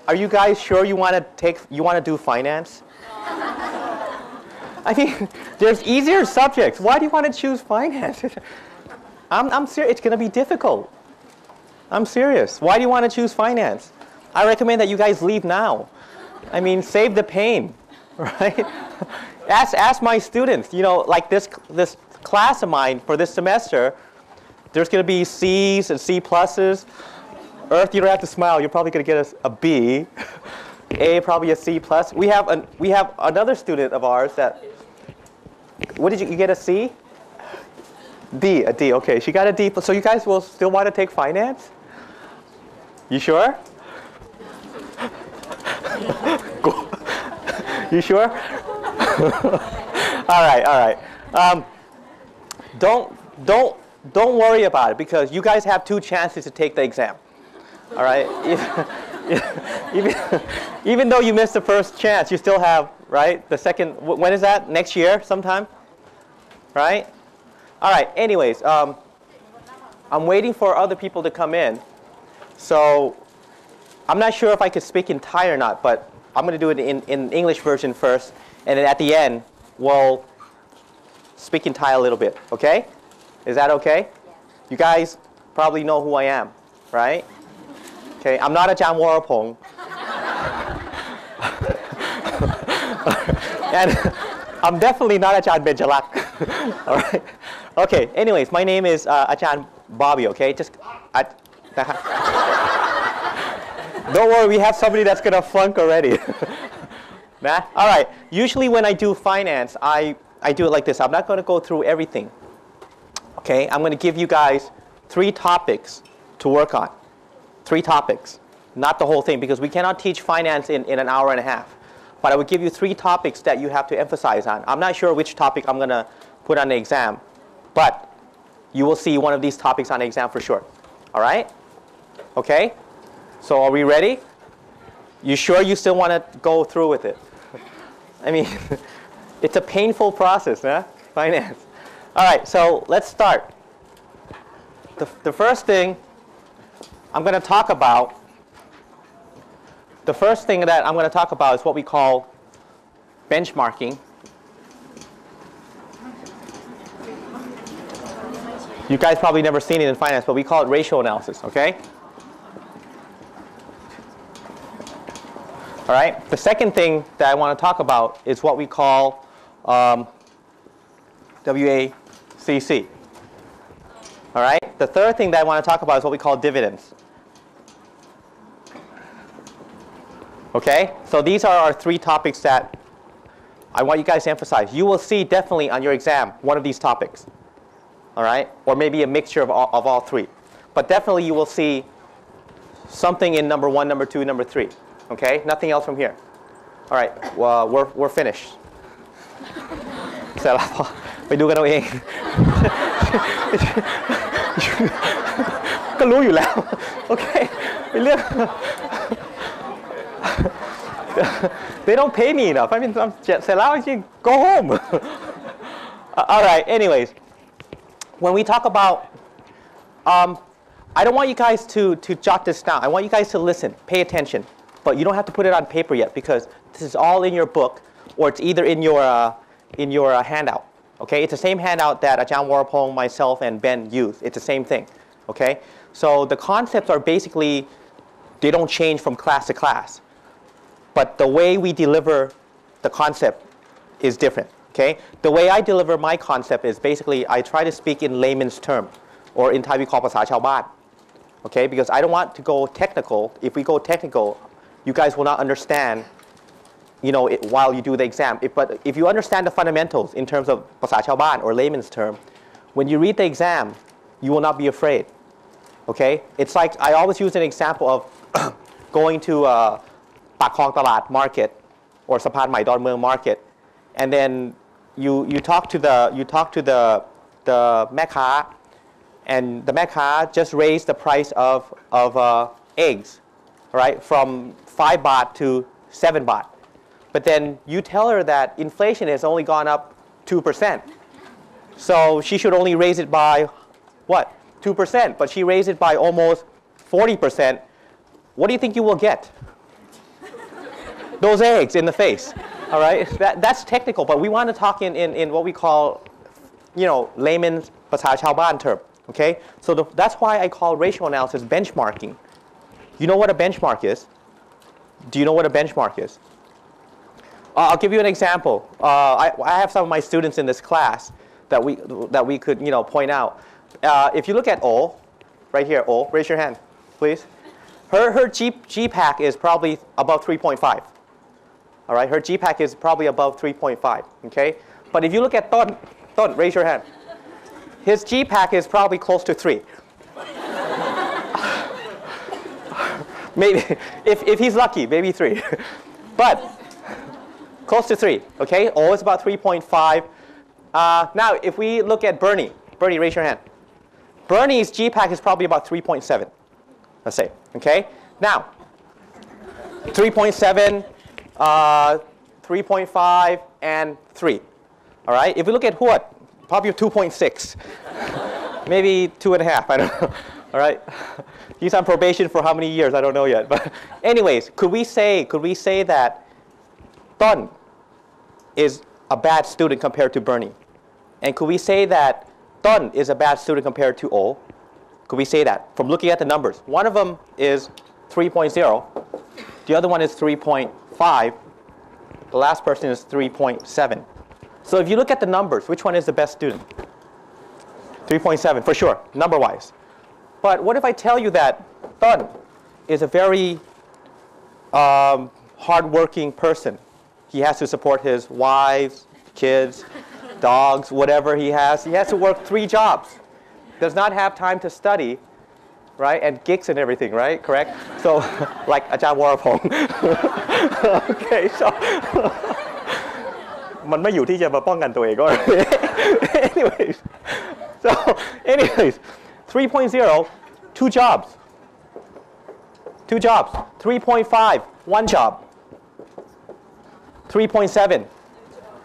Are you guys sure you want to do finance? I mean, there's easier subjects. Why do you want to choose finance? I'm serious. It's going to be difficult. I'm serious. Why do you want to choose finance? I recommend that you guys leave now. I mean, save the pain, right? Ask my students. You know, like this class of mine for this semester, there's going to be C's and C pluses. Earth, you don't have to smile. You're probably going to get a B. A, probably a C plus. We have another student of ours that. What did you get? A C? D, a D. Okay, she got a D. So you guys will still want to take finance? You sure? You sure? All right. Don't worry about it because you guys have 2 chances to take the exam. All right. Even though you missed the first chance, you still have, right, the second. When is that? Next year sometime? Right? All right. Anyways, I'm waiting for other people to come in. So I'm not sure if I could speak in Thai or not, but I'm going to do it in English version first. And then at the end, we'll speak in Thai a little bit. Okay? Is that okay? Yeah. You guys probably know who I am, right? Okay, I'm not Ajahn Warapong. And I'm definitely not Ajahn Benjalak. All right? Okay, anyways, my name is Ajahn Bobby, okay? Don't worry, we have somebody that's going to flunk already. Nah? All right, usually when I do finance, I do it like this. I'm not going to go through everything. Okay, I'm going to give you guys 3 topics to work on. 3 topics, not the whole thing, because we cannot teach finance in an hour and a half. But I will give you 3 topics that you have to emphasize on. I'm not sure which topic I'm going to put on the exam, but you will see one of these topics on the exam for sure. All right? Okay? So are we ready? You sure you still want to go through with it? I mean, it's a painful process, huh? Finance. All right, so let's start. The first thing I'm going to talk about, is what we call benchmarking. You guys probably never seen it in finance, but we call it ratio analysis, okay? All right, the second thing that I want to talk about is what we call WACC. All right, the third thing that I want to talk about is what we call dividends. Okay, so these are our 3 topics that I want you guys to emphasize. You will see definitely on your exam one of these topics. All right, or maybe a mixture of all 3. But definitely you will see something in number 1, number 2, number 3. Okay, nothing else from here. All right, well, we're finished. เสร็จแล้วไปดูกันเอาเอง ก็รู้อยู่แล้ว Okay, เป็นเรื่อง They don't pay me enough. I mean, เสร็จแล้วจริง go home. All right, anyways, when we talk about I don't want you guys to jot this down. I want you guys to listen, pay attention. But you don't have to put it on paper yet because this is all in your book or it's either in your handout. Okay, it's the same handout that Ajahn Warapong, myself, and Ben use. It's the same thing. Okay, so the concepts are basically, they don't change from class to class. But the way we deliver the concept is different. Okay, the way I deliver my concept is basically I try to speak in layman's term, or in Thai we call ภาษาชาวบ้าน. Okay, because I don't want to go technical. If we go technical, you guys will not understand, you know, while you do the exam. But if you understand the fundamentals in terms of ภาษาชาวบ้าน or layman's term, when you read the exam, you will not be afraid. Okay, it's like I always use an example of going to ปากคลองตลาด market or สะพานใหม่ดอนเมือง market, and then you talk to the แม่ค้า, and the แม่ค้า just raised the price of eggs, right, from 5 baht to 7 baht. But then you tell her that inflation has only gone up 2%. So she should only raise it by what? 2%. But she raised it by almost 40%. What do you think you will get? those eggs in the face. All right, that's technical, but we want to talk in what we call, layman's ภาษาชาวบ้าน term. Okay, so that's why I call ratio analysis benchmarking. You know what a benchmark is? Do you know what a benchmark is? I'll give you an example. I have some of my students in this class that we could point out. If you look at O, right here, O, raise your hand, please. Her GPAC is probably above 3.5. All right, her GPAC is probably above 3.5. Okay, but if you look at Ton, raise your hand. His GPAC is probably close to 3. Maybe if he's lucky, maybe 3. But close to 3. Okay, O is about 3.5. Now, if we look at Bernie, raise your hand. Bernie's GPAC is probably about 3.7. Let's say. Okay. Now, 3.7, 3.5, and 3. All right. If we look at Huot, probably 2.6. Maybe 2.5. I don't know. All right. He's on probation for how many years? I don't know yet. But anyways, could we say that Ton is a bad student compared to Bernie? And could we say that Ton is a bad student compared to O? Could we say that from looking at the numbers? One of them is 3.0. The other one is 3.5. The last person is 3.7. So if you look at the numbers, which one is the best student? 3.7 for sure, number-wise. But what if I tell you that Ton is a very hard-working person? He has to support his wives, kids, dogs, whatever he has. He has to work 3 jobs. Does not have time to study, right? And gigs and everything, right? Correct? So, like Ajahn Warapong. Okay, so มันไม่อยู่ที่จะมาป้องกันตัวเองก็ anyways 3.0 2 jobs 2 jobs 3.5 1 job 3.7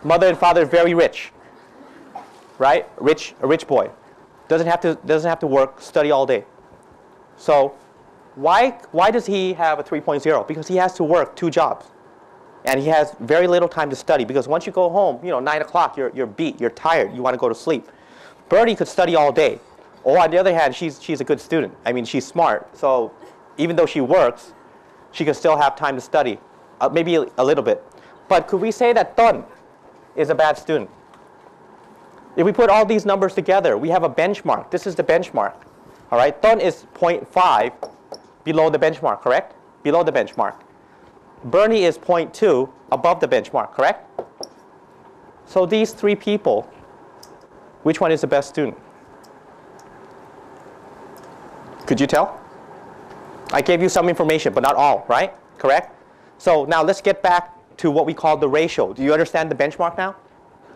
mother and father very rich, right? A rich boy. Doesn't have to work, study all day. So why does he have a 3.0? Because he has to work 2 jobs. And he has very little time to study because once you go home, 9 o'clock, you're beat, you're tired, you want to go to sleep. Bernie could study all day. Or on the other hand, she's a good student. I mean, she's smart. So even though she works, she can still have time to study, maybe a little bit. But could we say that Ton is a bad student? If we put all these numbers together, we have a benchmark. This is the benchmark. All right, Ton is 0.5 below the benchmark, correct? Below the benchmark. Bernie is 0.2 above the benchmark, correct? So these 3 people, which one is the best student? Could you tell? I gave you some information, but not all, right? Correct? So now let's get back to what we call the ratio. Do you understand the benchmark now?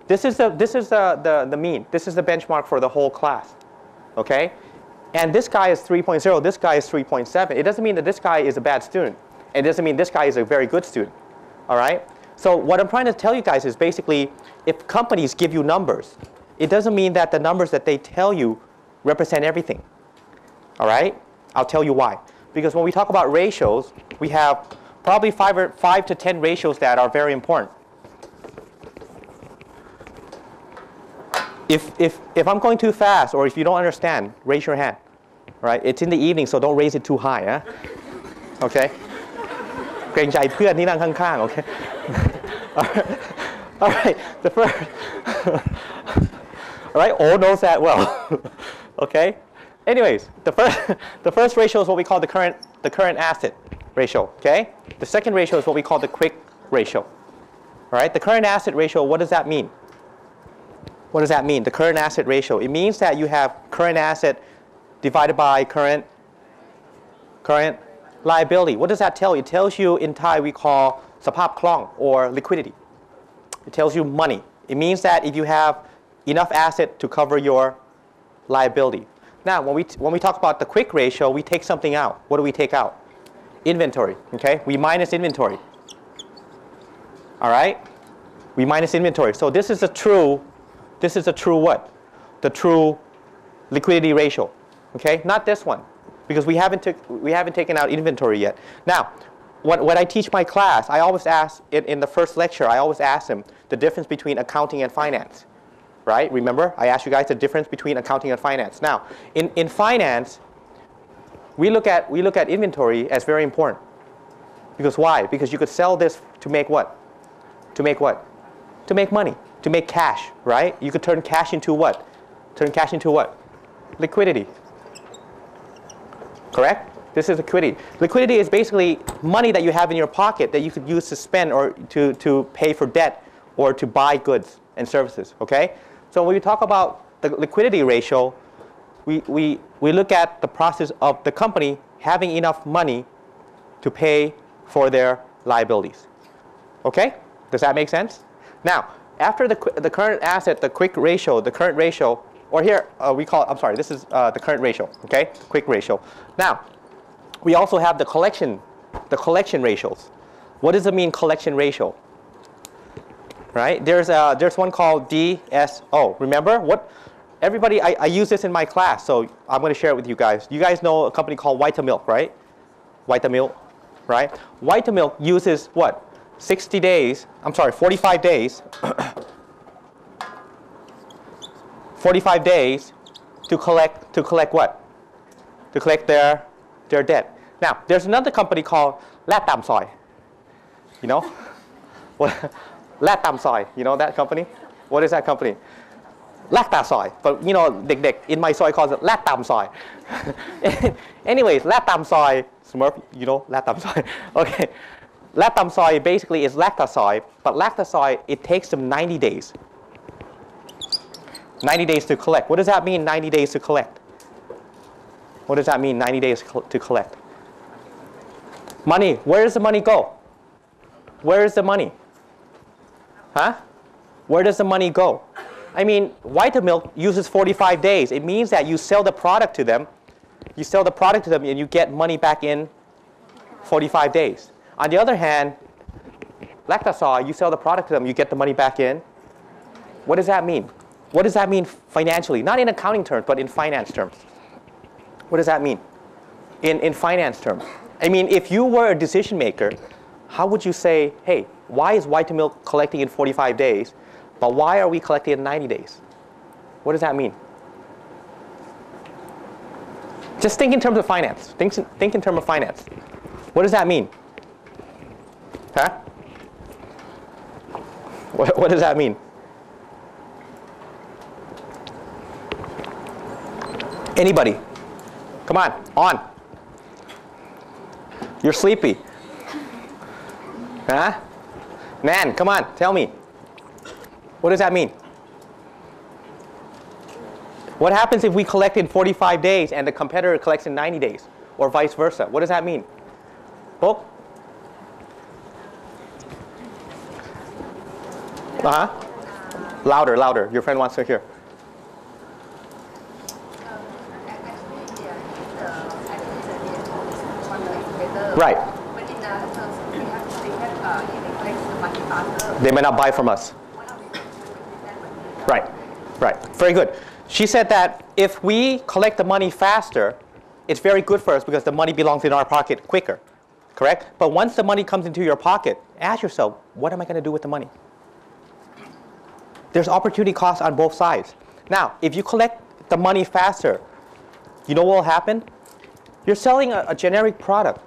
This is the mean. This is the benchmark for the whole class. Okay? And this guy is 3.0. This guy is 3.7. It doesn't mean that this guy is a bad student. It doesn't mean this guy is a very good student. All right? So what I'm trying to tell you guys is basically if companies give you numbers, it doesn't mean that the numbers that they tell you represent everything. All right? I'll tell you why. Because when we talk about ratios, we have probably 5 to 10 ratios that are very important. If I'm going too fast or if you don't understand, raise your hand. Right? It's in the evening, so don't raise it too high. Okay? เกรงใจเพื่อนที่นั่งข้างๆ Okay? All right. The first. All right. All knows that well. Okay? Anyways, the first ratio is what we call the current asset ratio. Okay? The second ratio is what we call the quick ratio. All right? The current asset ratio, what does that mean? What does that mean? The current asset ratio. It means that you have current asset divided by current liability. What does that tell you? It tells you in Thai we call สภาพคล่อง or liquidity. It tells you money. It means that if you have enough asset to cover your liability. Now, when we talk about the quick ratio, we take something out. What do we take out? Inventory. Okay? We minus inventory. All right? We minus inventory. So this is a true what? The true liquidity ratio. Okay? Not this one. Because we haven't taken out inventory yet. Now, when I teach my class, I always ask, in the first lecture, I always ask them the difference between accounting and finance. Right? Remember, I asked you guys the difference between accounting and finance. Now, in finance, we look at inventory as very important. Because why? Because you could sell this to make what? To make what? To make money, to make cash, right? You could turn cash into what? Turn cash into what? Liquidity. Correct? This is liquidity. Liquidity is basically money that you have in your pocket that you could use to spend or to pay for debt or to buy goods and services, okay? So when we talk about the liquidity ratio, we look at the process of the company having enough money to pay for their liabilities. Okay? Does that make sense? Now, after the current asset, the quick ratio, the current ratio, or here we call it, I'm sorry, this is the current ratio, okay? Quick ratio. Now, we also have the collection ratios. What does it mean, collection ratio? Right? There's one called DSO. Remember what? Everybody, I use this in my class, so I'm going to share it with you guys. You guys know a company called Vitamilk, right? Vitamilk, right? Vitamilk uses what? 45 days. 45 days to collect what? To collect their debt. Now, there's another company called Latam Soy. You know? What? Latam Soy. You know that company? What is that company? Lacta Soy. But you know, in my soy calls it Latam Soy. Anyways, Latam Soy, Smurf, you know Latam Soy. Okay. Latam Soy basically is Lacta Soy, but Lacta Soy, it takes them 90 days. 90 days to collect. What does that mean, 90 days to collect? What does that mean, 90 days to collect? Money, where does the money go? Where is the money? Huh? Where does the money go? I mean, Vitamilk uses 45 days. It means that you sell the product to them. You sell the product to them and you get money back in 45 days. On the other hand, Lactasoy, you sell the product to them, you get the money back in. What does that mean? What does that mean financially? Not in accounting terms, but in finance terms. What does that mean? In finance terms. I mean, if you were a decision maker, how would you say, hey, why is Vitamilk collecting in 45 days, but why are we collecting in 90 days? What does that mean? Just think in terms of finance. Think in terms of finance. What does that mean? Huh? What does that mean? Anybody? Come on. You're sleepy. Huh? Nan, come on, tell me. What does that mean? What happens if we collect in 45 days and the competitor collects in 90 days? Or vice versa? What does that mean? Oh? Uh-huh. Louder. Your friend wants to hear. Right. They may not buy from us. Right. Very good. She said that if we collect the money faster, it's very good for us because the money belongs in our pocket quicker. Correct? But once the money comes into your pocket, ask yourself, what am I going to do with the money? There's opportunity cost on both sides. Now, if you collect the money faster, you know what will happen? You're selling a generic product.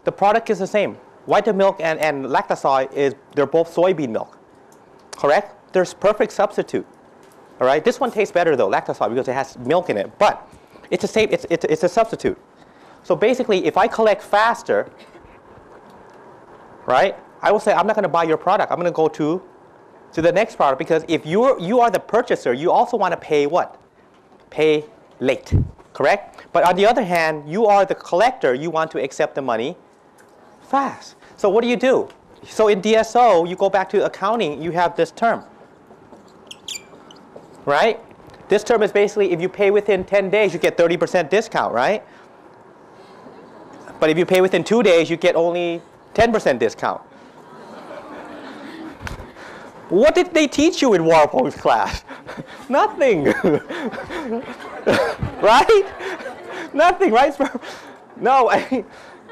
The product is the same. Vitamilk and Lactasoy, they're both soybean milk. Correct? There's perfect substitute. All right? This one tastes better though, Lactasoy, because it has milk in it. But it's the same. It's a substitute. So basically, if I collect faster, right? I will say I'm not going to buy your product. I'm going to go to the next product, because if you are the purchaser, you also want to pay what? Pay late. Correct? But on the other hand, you are the collector. You want to accept the money fast. So what do? So in DSO, you go back to accounting, you have this term. Right? This term is basically if you pay within 10 days, you get 30% discount, right? But if you pay within 2 days, you get only 10% discount. What did they teach you in Warpong's class? Nothing. Right? Nothing, right? No,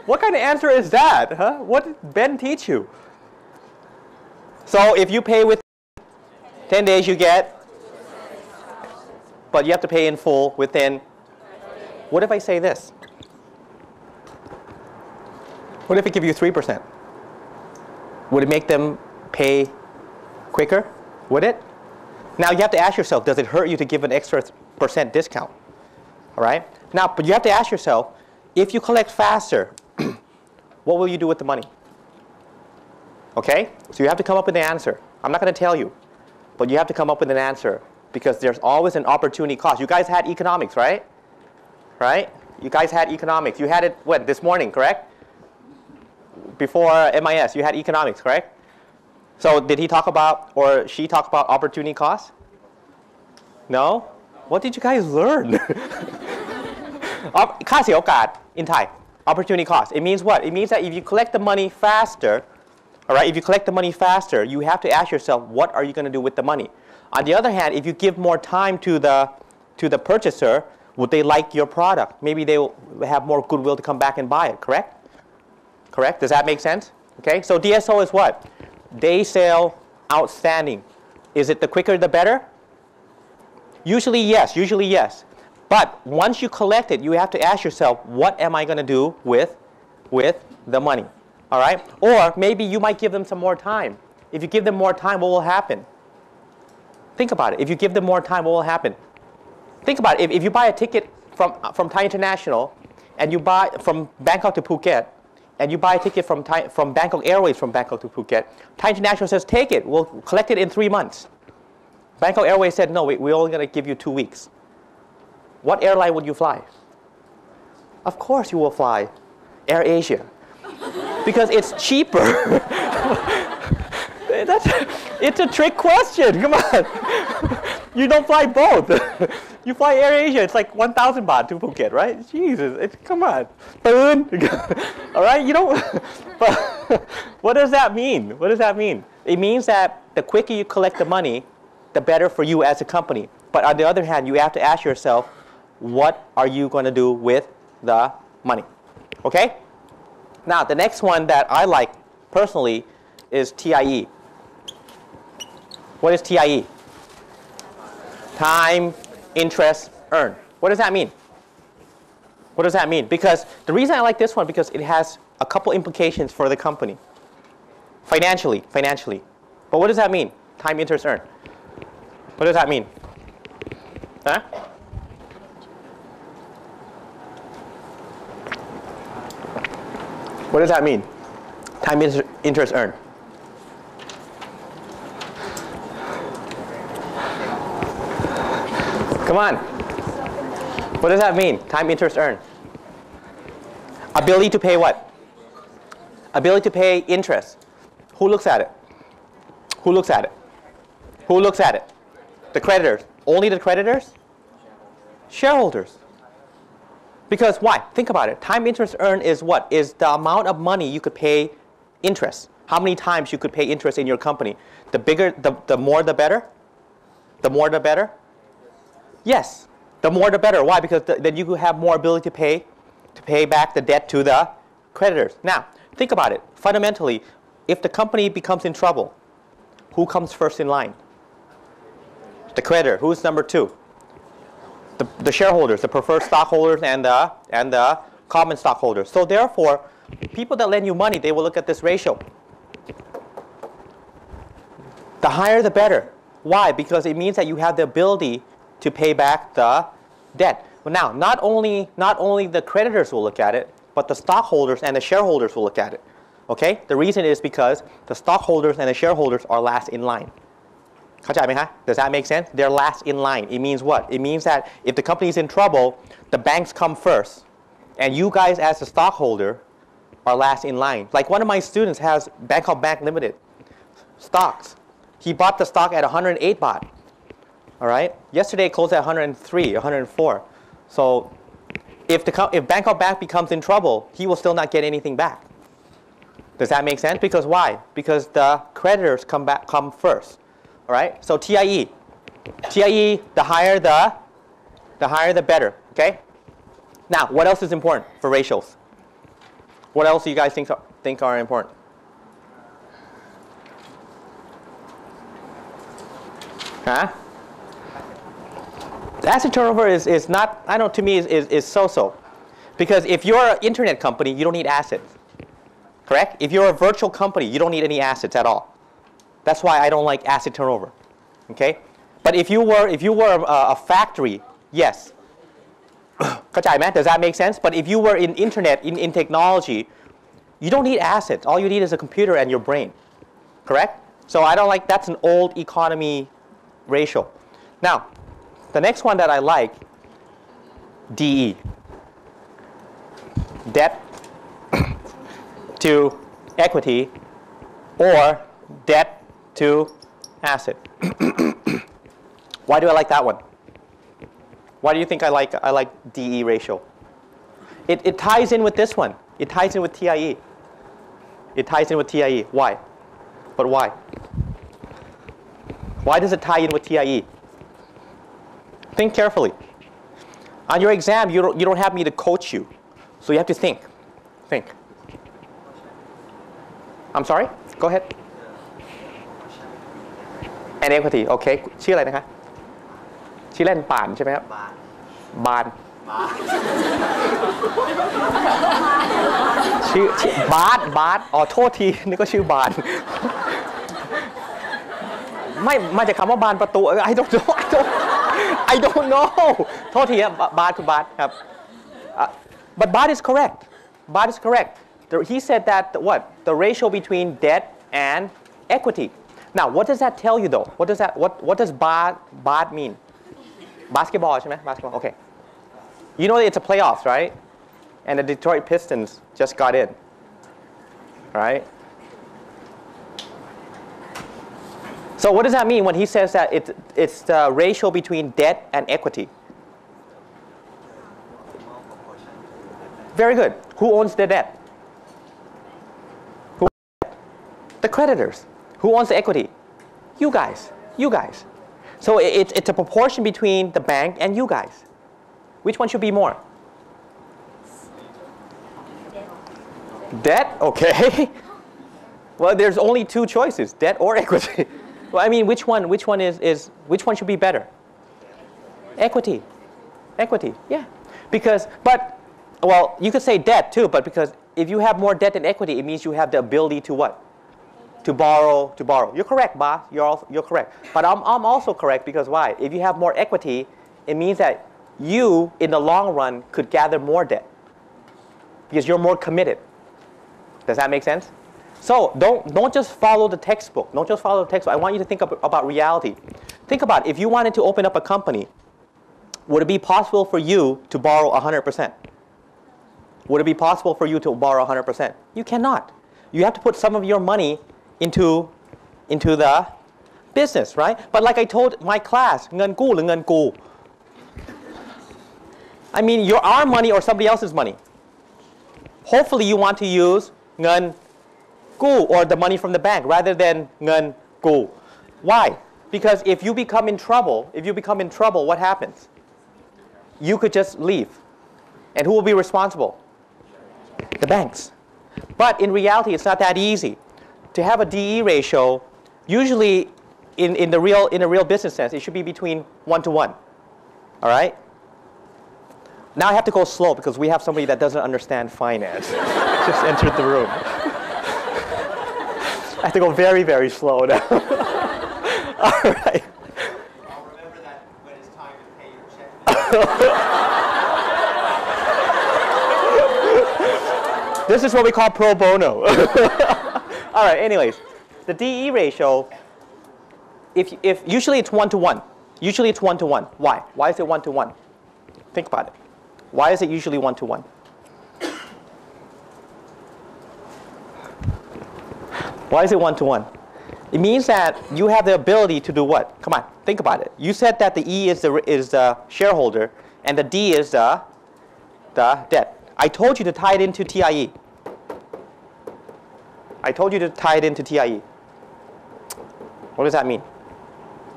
What kind of answer is that? Huh? What did Ben teach you? So if you pay with 10 days, you get, but you have to pay in full within. What if I say this? What if I give you 3%? Would it make them pay quicker? Would it? Now you have to ask yourself, does it hurt you to give an extra % discount? All right? Now, but you have to ask yourself, if you collect faster, what will you do with the money? Okay? So you have to come up with an answer. I'm not going to tell you, but you have to come up with an answer because there's always an opportunity cost. You guys had economics, right? Right? You guys had economics. You had it, what, this morning, correct? Before MIS, you had economics, correct? So did he talk about, or she talk about opportunity cost? No? What did you guys learn? ค่าเสียโอกาส in Thai, opportunity cost. It means what? It means that if you collect the money faster, all right, if you collect the money faster, you have to ask yourself, what are you going to do with the money? On the other hand, if you give more time to the purchaser, would they like your product? Maybe they will have more goodwill to come back and buy it, correct? Correct? Does that make sense? Okay, so DSO is what? Day sale outstanding. Is it the quicker the better? Usually yes, usually yes. But once you collect it, you have to ask yourself, what am I going to do with the money? All right? Or maybe you might give them some more time. If you give them more time, what will happen? Think about it. If you give them more time, what will happen? Think about it. If you buy a ticket from Thai International and you buy from Bangkok to Phuket, and you buy a ticket from Bangkok Airways from Bangkok to Phuket, Thai International says, take it. We'll collect it in 3 months. Bangkok Airways said, no, we're only going to give you 2 weeks. What airline would you fly? Of course you will fly Air Asia. Because it's cheaper. It's a trick question. Come on. You don't fly both. You fly Air Asia. It's like 1,000 baht to Phuket, right? Jesus, come on. All right, you don't. But what does that mean? What does that mean? It means that the quicker you collect the money, the better for you as a company. But on the other hand, you have to ask yourself, what are you going to do with the money? Okay? Now, the next one that I like personally is TIE. What is TIE? Time, interest, earn. What does that mean? What does that mean? Because the reason I like this one, because it has a couple implications for the company. Financially. But what does that mean? Time, interest, earn. What does that mean? Huh? What does that mean? Time, interest, earn. Come on. What does that mean? Time, interest, earn. Ability to pay what? Ability to pay interest. Who looks at it? Who looks at it? Who looks at it? The creditors. Only the creditors? Shareholders. Because why? Think about it. Time, interest, earn is what? Is the amount of money you could pay interest. How many times you could pay interest in your company. The bigger, the more the better? The more the better? Yes. The more the better. Why? Because then you have more ability to pay back the debt to the creditors. Now, think about it. Fundamentally, if the company becomes in trouble, who comes first in line? The creditor. Who's number 2? The shareholders, the preferred stockholders, and the common stockholders. So therefore, people that lend you money, they will look at this ratio. The higher, the better. Why? Because it means that you have the ability to pay back the debt. Well, now, not only the creditors will look at it, but the stockholders and the shareholders will look at it. Okay? The reason is because the stockholders and the shareholders are last in line. เข้าใจไหมฮะ? Does that make sense? They're last in line. It means what? It means that if the company is in trouble, the banks come first. And you guys as a stockholder are last in line. Like one of my students has Bangkok Bank Limited stocks. He bought the stock at 108 baht. All right? Yesterday it closed at 103, 104. So if Bangkok Bank becomes in trouble, he will still not get anything back. Does that make sense? Because why? Because the creditors come first. All right. So TIE, the higher the better. Okay. Now, what else is important for ratios? What else do you guys think are important? Huh? Asset turnover is not, I don't know, to me is so-so. Because if you're an internet company, you don't need assets. Correct? If you're a virtual company, you don't need any assets at all. That's why I don't like asset turnover. Okay? But if you were a factory, yes. เข้าใจไหม? Does that make sense? But if you were in internet, in technology, you don't need assets. All you need is a computer and your brain. Correct? So I don't like, that's an old economy ratio. Now, the next one that I like, DE. Debt to equity or debt to asset. Why do I like that one? Why do you think I like DE ratio? It ties in with this one. It ties in with TIE. It ties in with TIE. Why? But why? Why does it tie in with TIE? Think carefully. On your exam, you don't have me to coach you. So you have to think. Think. I'm sorry? Go ahead. And equity. Okay. ชื่ออะไรนะคะ? ชื่อเล่นป่านใช่ไหมครับ? บาน ชื่อบาสอ๋อโทษทีนี่ก็ชื่อบาน ไม่มาจากคำว่าบานประตู I don't know โทษทีครับบาสคือบาสครับ but Bart is correct. Bart is correct. He said that what? The ratio between debt and equity. Now, what does that tell you though? What does Bart mean? Basketball, ใช่ไหม? Basketball. Okay. You know it's a playoffs, right? And the Detroit Pistons just got in. Right? So what does that mean when he says that it's the ratio between debt and equity? Very good. Who owns the debt? Who owns the debt? The creditors. Who owns the equity? You guys. You guys. So it's a proportion between the bank and you guys. Which one should be more? Debt? Okay. Well, there's only two choices, debt or equity. Well, I mean, which one which one should be better? Equity. Equity, yeah. Well, you could say debt too, but because if you have more debt than equity, it means you have the ability to what? To borrow. You're correct, Ba. You're correct. But I'm also correct because why? If you have more equity, it means that you, in the long run, could gather more debt because you're more committed. Does that make sense? So don't just follow the textbook. Don't just follow the textbook. I want you to think about reality. Think about it. If you wanted to open up a company, would it be possible for you to borrow 100%? Would it be possible for you to borrow 100%? You cannot. You have to put some of your money into the business, right? But like I told my class, เงินกู้หรือเงินกู? I mean, our money or somebody else's money. Hopefully you want to use เงินกู้ or the money from the bank rather than เงินกู Why? Because if you become in trouble, what happens? You could just leave. And who will be responsible? The banks. But in reality, it's not that easy. To have a DE ratio, usually in a real business sense, it should be between 1 to 1. All right? Now I have to go slow because we have somebody that doesn't understand finance. Just entered the room. I have to go very, very slow now. All right. I'll remember that when it's time to pay your check. This is what we call pro bono. All right, anyways, the DE ratio, if usually it's 1 to 1. Usually it's 1 to 1. Why? Why is it 1 to 1? Think about it. Why is it usually 1 to 1? Why is it 1 to 1? It means that you have the ability to do what? Come on, think about it. You said that the E is the shareholder and the D is the debt. I told you to tie it into TIE. I told you to tie it into TIE. What does that mean?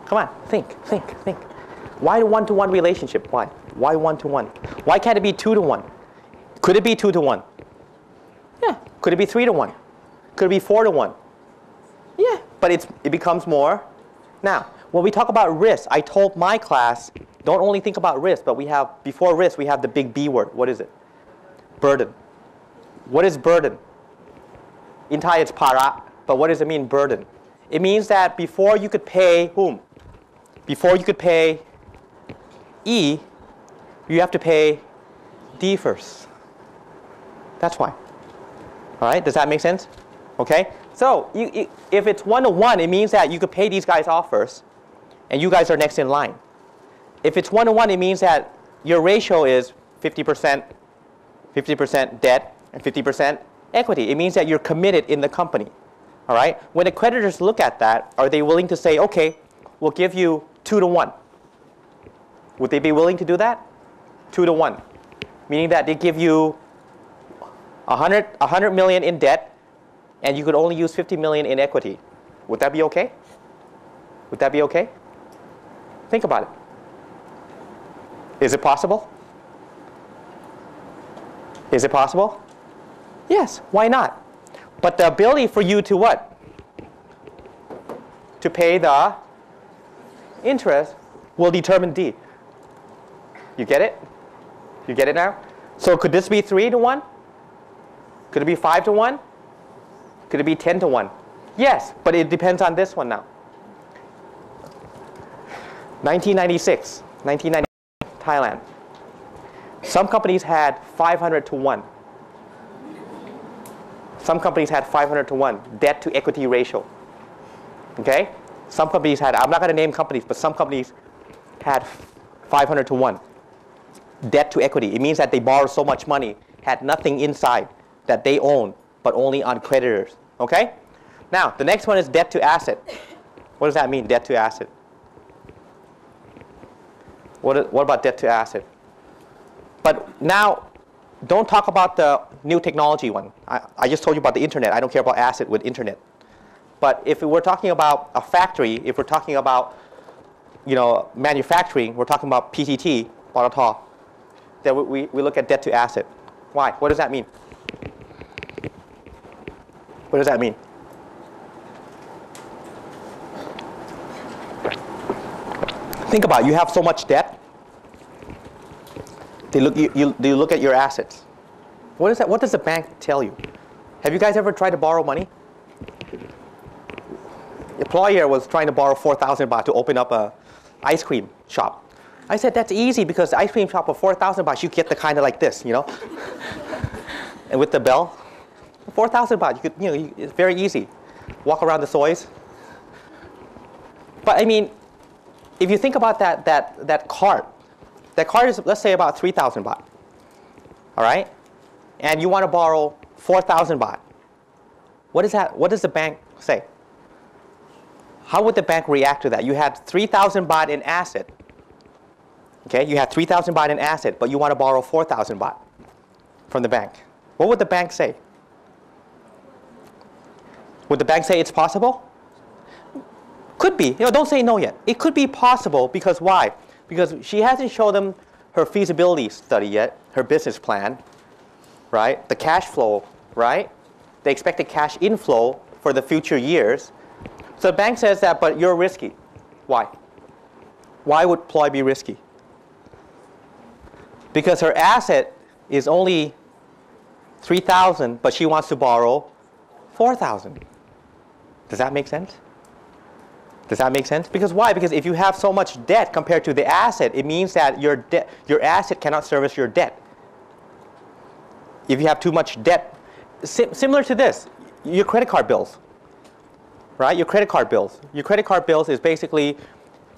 Come on, think. Why 1-to-1 relationship? Why? Why 1-to-1? Why can't it be 2-to-1? Could it be 2-to-1? Yeah. Could it be 3 to 1? Could it be 4 to 1? Yeah, but it becomes more. Now, when we talk about risk, I told my class, don't only think about risk, but before risk, we have the big B word. What is it? Burden. What is burden? In Thai, it's para, but what does it mean, burden? It means that before you could pay whom? Before you could pay E, you have to pay D first. That's why. All right, does that make sense? Okay, so if it's 1 to 1, it means that you could pay these guys off first, and you guys are next in line. If it's 1 to 1, it means that your ratio is 50% debt and 50% equity. It means that you're committed in the company. All right, when the creditors look at that, are they willing to say, okay, we'll give you 2 to 1? Would they be willing to do that? 2 to 1, meaning that they give you 100 million in debt, and you could only use 50 million in equity. Would that be okay? Would that be okay? Think about it. Is it possible? Is it possible? Yes, why not? But the ability for you to what? To pay the interest will determine D. You get it? You get it now? So could this be 3 to 1? Could it be 5 to 1? Could it be 10 to 1? Yes, but it depends on this one now. 1996, Thailand. Some companies had 500 to 1. Some companies had 500 to 1 debt to equity ratio. Okay? Some companies had, I'm not going to name companies, but some companies had 500 to 1 debt to equity. It means that they borrowed so much money, had nothing inside that they own, but only on creditors. Okay? Now, the next one is debt to asset. What does that mean, debt to asset? What about debt to asset? But now, don't talk about the new technology one. I just told you about the internet. I don't care about asset with internet. But if we're talking about a factory, if we're talking about manufacturing, we're talking about PTT, Poroto, then we look at debt to asset. Why? What does that mean? What does that mean? Think about it. You have so much debt. They look at your assets. What is that? What does the bank tell you? Have you guys ever tried to borrow money? Employer was trying to borrow 4,000 baht to open up a ice cream shop. I said, that's easy because the ice cream shop for 4,000 baht, you get the kind of like this, and with the bell. 4,000 baht, you could, it's very easy. Walk around the sois. But I mean, if you think about that cart is, let's say, about 3,000 baht. All right? And you want to borrow 4,000 baht. What is that? What does the bank say? How would the bank react to that? You had 3,000 baht in asset. Okay, you had 3,000 baht in asset, but you want to borrow 4,000 baht from the bank. What would the bank say? Would the bank say it's possible? Could be. Don't say no yet. It could be possible because why? Because she hasn't shown them her feasibility study yet, her business plan, right? The cash flow, right? The expected cash inflow for the future years. So the bank says that, but you're risky. Why? Why would Ploy be risky? Because her asset is only 3,000, but she wants to borrow 4,000. Does that make sense? Does that make sense? Because why? Because if you have so much debt compared to the asset, it means that your asset cannot service your debt. If you have too much debt, similar to this, your credit card bills, right? Your credit card bills. Your credit card bills is basically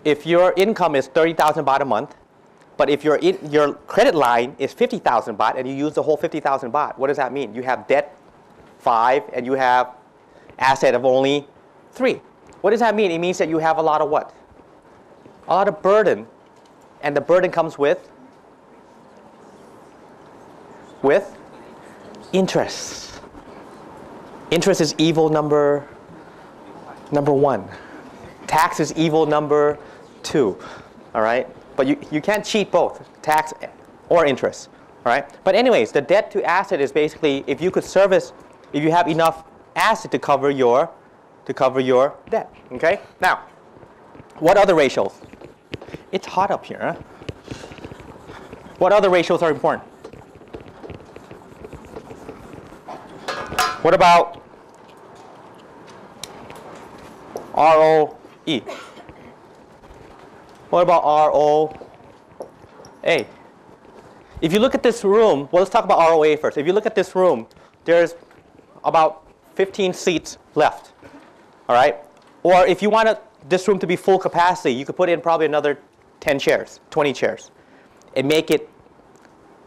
if your income is 30,000 baht a month, but if your credit line is 50,000 baht and you use the whole 50,000 baht, what does that mean? You have debt 5 and you have asset of only 3. What does that mean? It means that you have a lot of what? A lot of burden. And the burden comes with interest. Interest is evil number 1. Tax is evil number 2. All right? But you can't cheat both, tax or interest. All right? But anyways, the debt to asset is basically if you could service if you have enough asset to cover your debt. Okay? Now, what other ratios? It's hot up here. Huh? What other ratios are important? What about ROE? What about ROA? If you look at this room, well, let's talk about ROA first. If you look at this room, there's about 15 seats left, all right? Or if you want this room to be full capacity, you could put in probably another 10 chairs, 20 chairs, and make it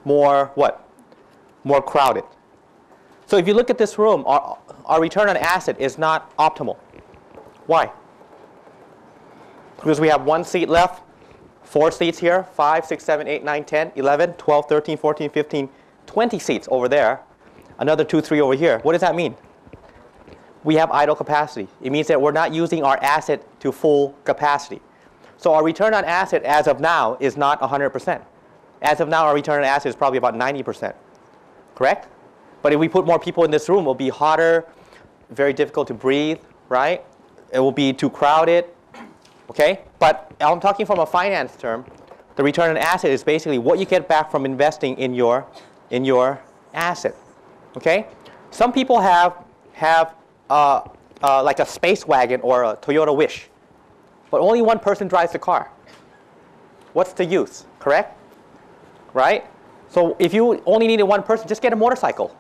more what? More crowded. So if you look at this room, our return on asset is not optimal. Why? Because we have 1 seat left, 4 seats here, 5, 6, 7, 8, 9, 10, 11, 12, 13, 14, 15, 20 seats over there, another 2, 3 over here. What does that mean? We have idle capacity. It means that we're not using our asset to full capacity. So our return on asset as of now is not 100%. As of now, our return on asset is probably about 90%. Correct? But if we put more people in this room, it will be hotter, very difficult to breathe, right? It will be too crowded. Okay? But I'm talking from a finance term. The return on asset is basically what you get back from investing in your asset. Okay? Some people have like a space wagon or a Toyota Wish, but only one person drives the car. What's the use? Correct? Right? So if you only needed one person, just get a motorcycle.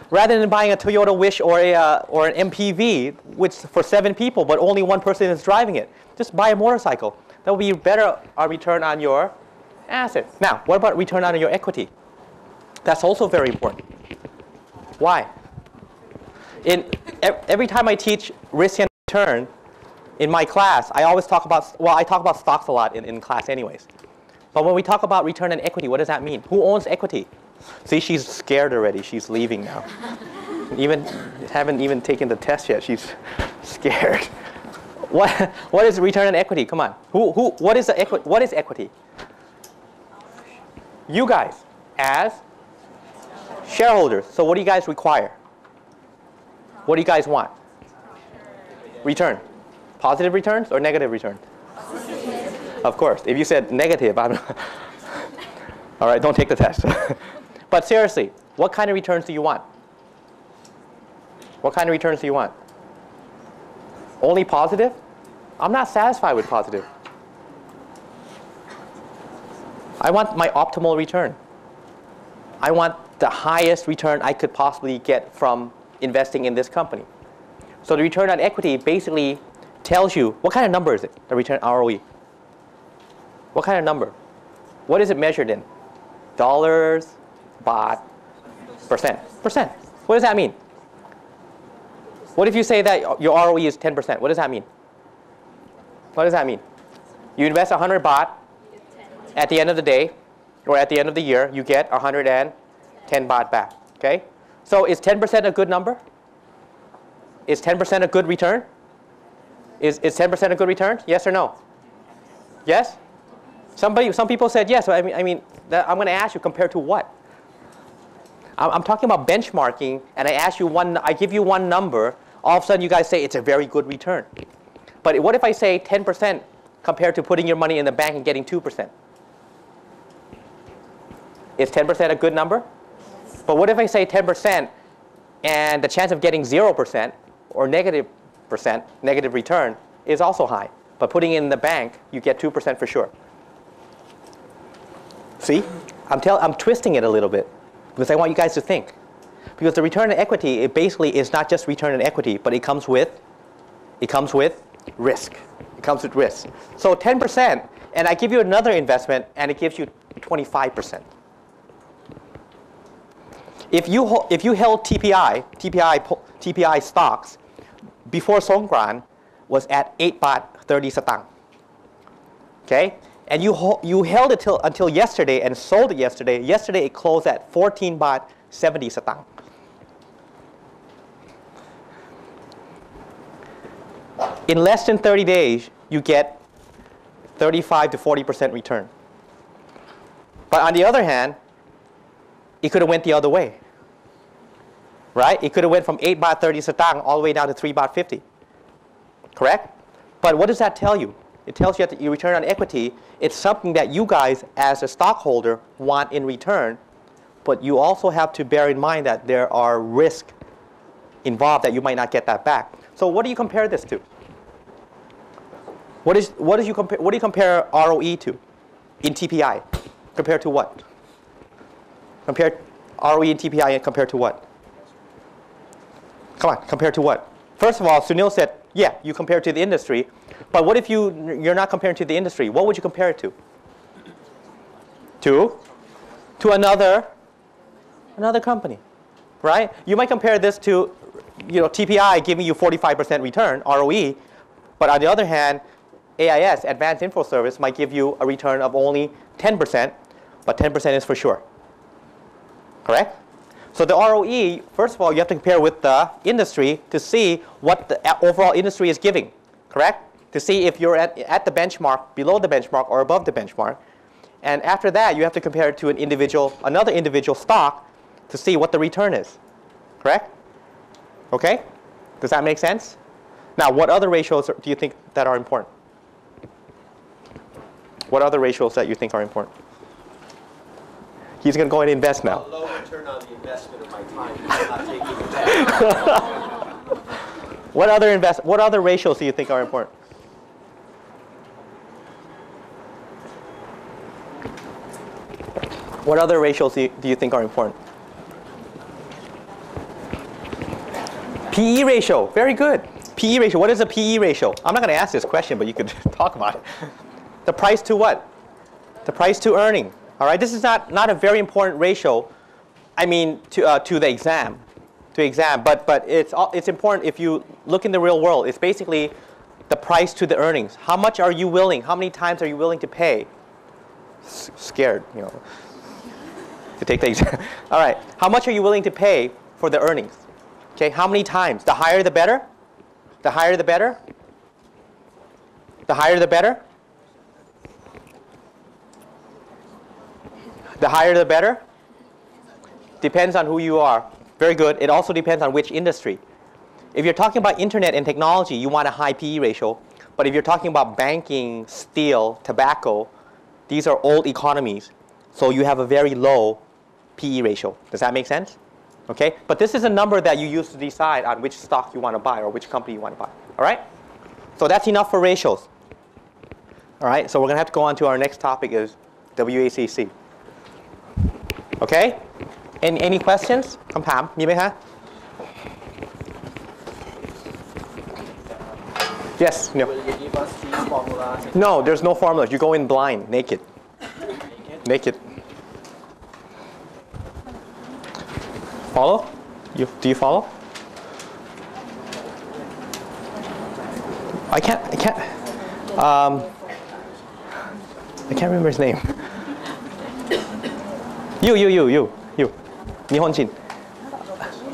Rather than buying a Toyota Wish or an MPV, which for 7 people, but only one person is driving it, just buy a motorcycle. That will be better return on your asset. Now, what about return on your equity? That's also very important. Why? Every time I teach risk and return in my class, I always talk about, well, I talk about stocks a lot in class anyways. But when we talk about return on equity, what does that mean? Who owns equity? See, she's scared already. She's leaving now. Haven't even taken the test yet. She's scared. What is return on equity? Come on. What is equity? You guys, as shareholders. So what do you guys require? What do you guys want? Return. Positive returns or negative returns? Of course. If you said negative, I'm all right, don't take the test. But seriously, what kind of returns do you want? What kind of returns do you want? Only positive? I'm not satisfied with positive. I want my optimal return. I want the highest return I could possibly get from investing in this company. So the return on equity basically tells you, what kind of number is it, the return ROE? What kind of number? What is it measured in? Dollars, baht, percent. Percent. What does that mean? What if you say that your ROE is 10%? What does that mean? What does that mean? You invest 100 baht. At the end of the day, or at the end of the year, you get 110 baht back. Okay? So is 10% a good number? Is 10% a good return? Is 10% a good return? Yes or no? Yes? Some people said yes. So I mean, I'm going to ask you, compared to what? I'm talking about benchmarking, and I give you one number. All of a sudden, you guys say it's a very good return. But what if I say 10% compared to putting your money in the bank and getting 2%? Is 10% a good number? But what if I say 10% and the chance of getting 0% or negative return is also high? But putting it in the bank, you get 2% for sure. See? I'm twisting it a little bit because I want you guys to think. Because the return on equity, it basically is not just return on equity, but it comes with risk. It comes with risk. So 10%, and I give you another investment, and it gives you 25%. If you held TPI stocks before Songkran was at 8 baht 30 satang. Okay? And you held it until yesterday and sold it yesterday. Yesterday it closed at 14 baht 70 satang. In less than 30 days, you get 35 to 40% return. But on the other hand, it could have went the other way. right? It could have went from 8 baht 30 satang all the way down to 3 baht 50. Correct? But what does that tell you? It tells you that your return on equity, it's something that you guys as a stockholder want in return, but you also have to bear in mind that there are risks involved that you might not get that back. So what do you compare this to? What do you compare ROE to in TPI? Compared to what? Compare ROE in TPI and compared to what? Come on, compared to what? First of all, Sunil said, yeah, you compare to the industry. But what if you're not comparing to the industry? What would you compare it to? To another company, right? You might compare this to, TPI giving you 45% return, ROE. But on the other hand, AIS, Advanced Info Service, might give you a return of only 10%, but 10% is for sure. Correct? So the ROE, first of all, you have to compare with the industry to see what the overall industry is giving. Correct? To see if you're at the benchmark, below the benchmark, or above the benchmark. And after that, you have to compare it to another individual stock to see what the return is. Correct? Okay? Does that make sense? Now, what other ratios do you think that are important? What other ratios that you think are important? He's going to go and invest now. Low return on the investment of my time. I'm not taking it back. What other ratios do you think are important? What other ratios do you think are important? PE ratio, very good. PE ratio, what is a PE ratio? I'm not going to ask this question, but you could talk about it. The price to what? The price to earning. All right, this is not a very important ratio. I mean, to the exam, but it's important if you look in the real world. It's basically the price to the earnings. How much are you willing? How many times are you willing to pay? Scared, to take the exam. All right, how much are you willing to pay for the earnings? Okay, how many times? The higher the better? The higher the better? The higher the better? The higher the better? Depends on who you are. Very good. It also depends on which industry. If you're talking about internet and technology, you want a high PE ratio. But if you're talking about banking, steel, tobacco, these are old economies. So you have a very low PE ratio. Does that make sense? Okay? But this is a number that you use to decide on which stock you want to buy or which company you want to buy. All right? So that's enough for ratios. All right? So we're going to have to go on to our next topic is WACC. Okay? Any questions? คำถามมีไหมคะ Yes. No. Will you give us these formulas? No, there's no formulas. You go in blind, naked. Naked. Follow? Do you follow? I can't remember his name. You. Nihonshin.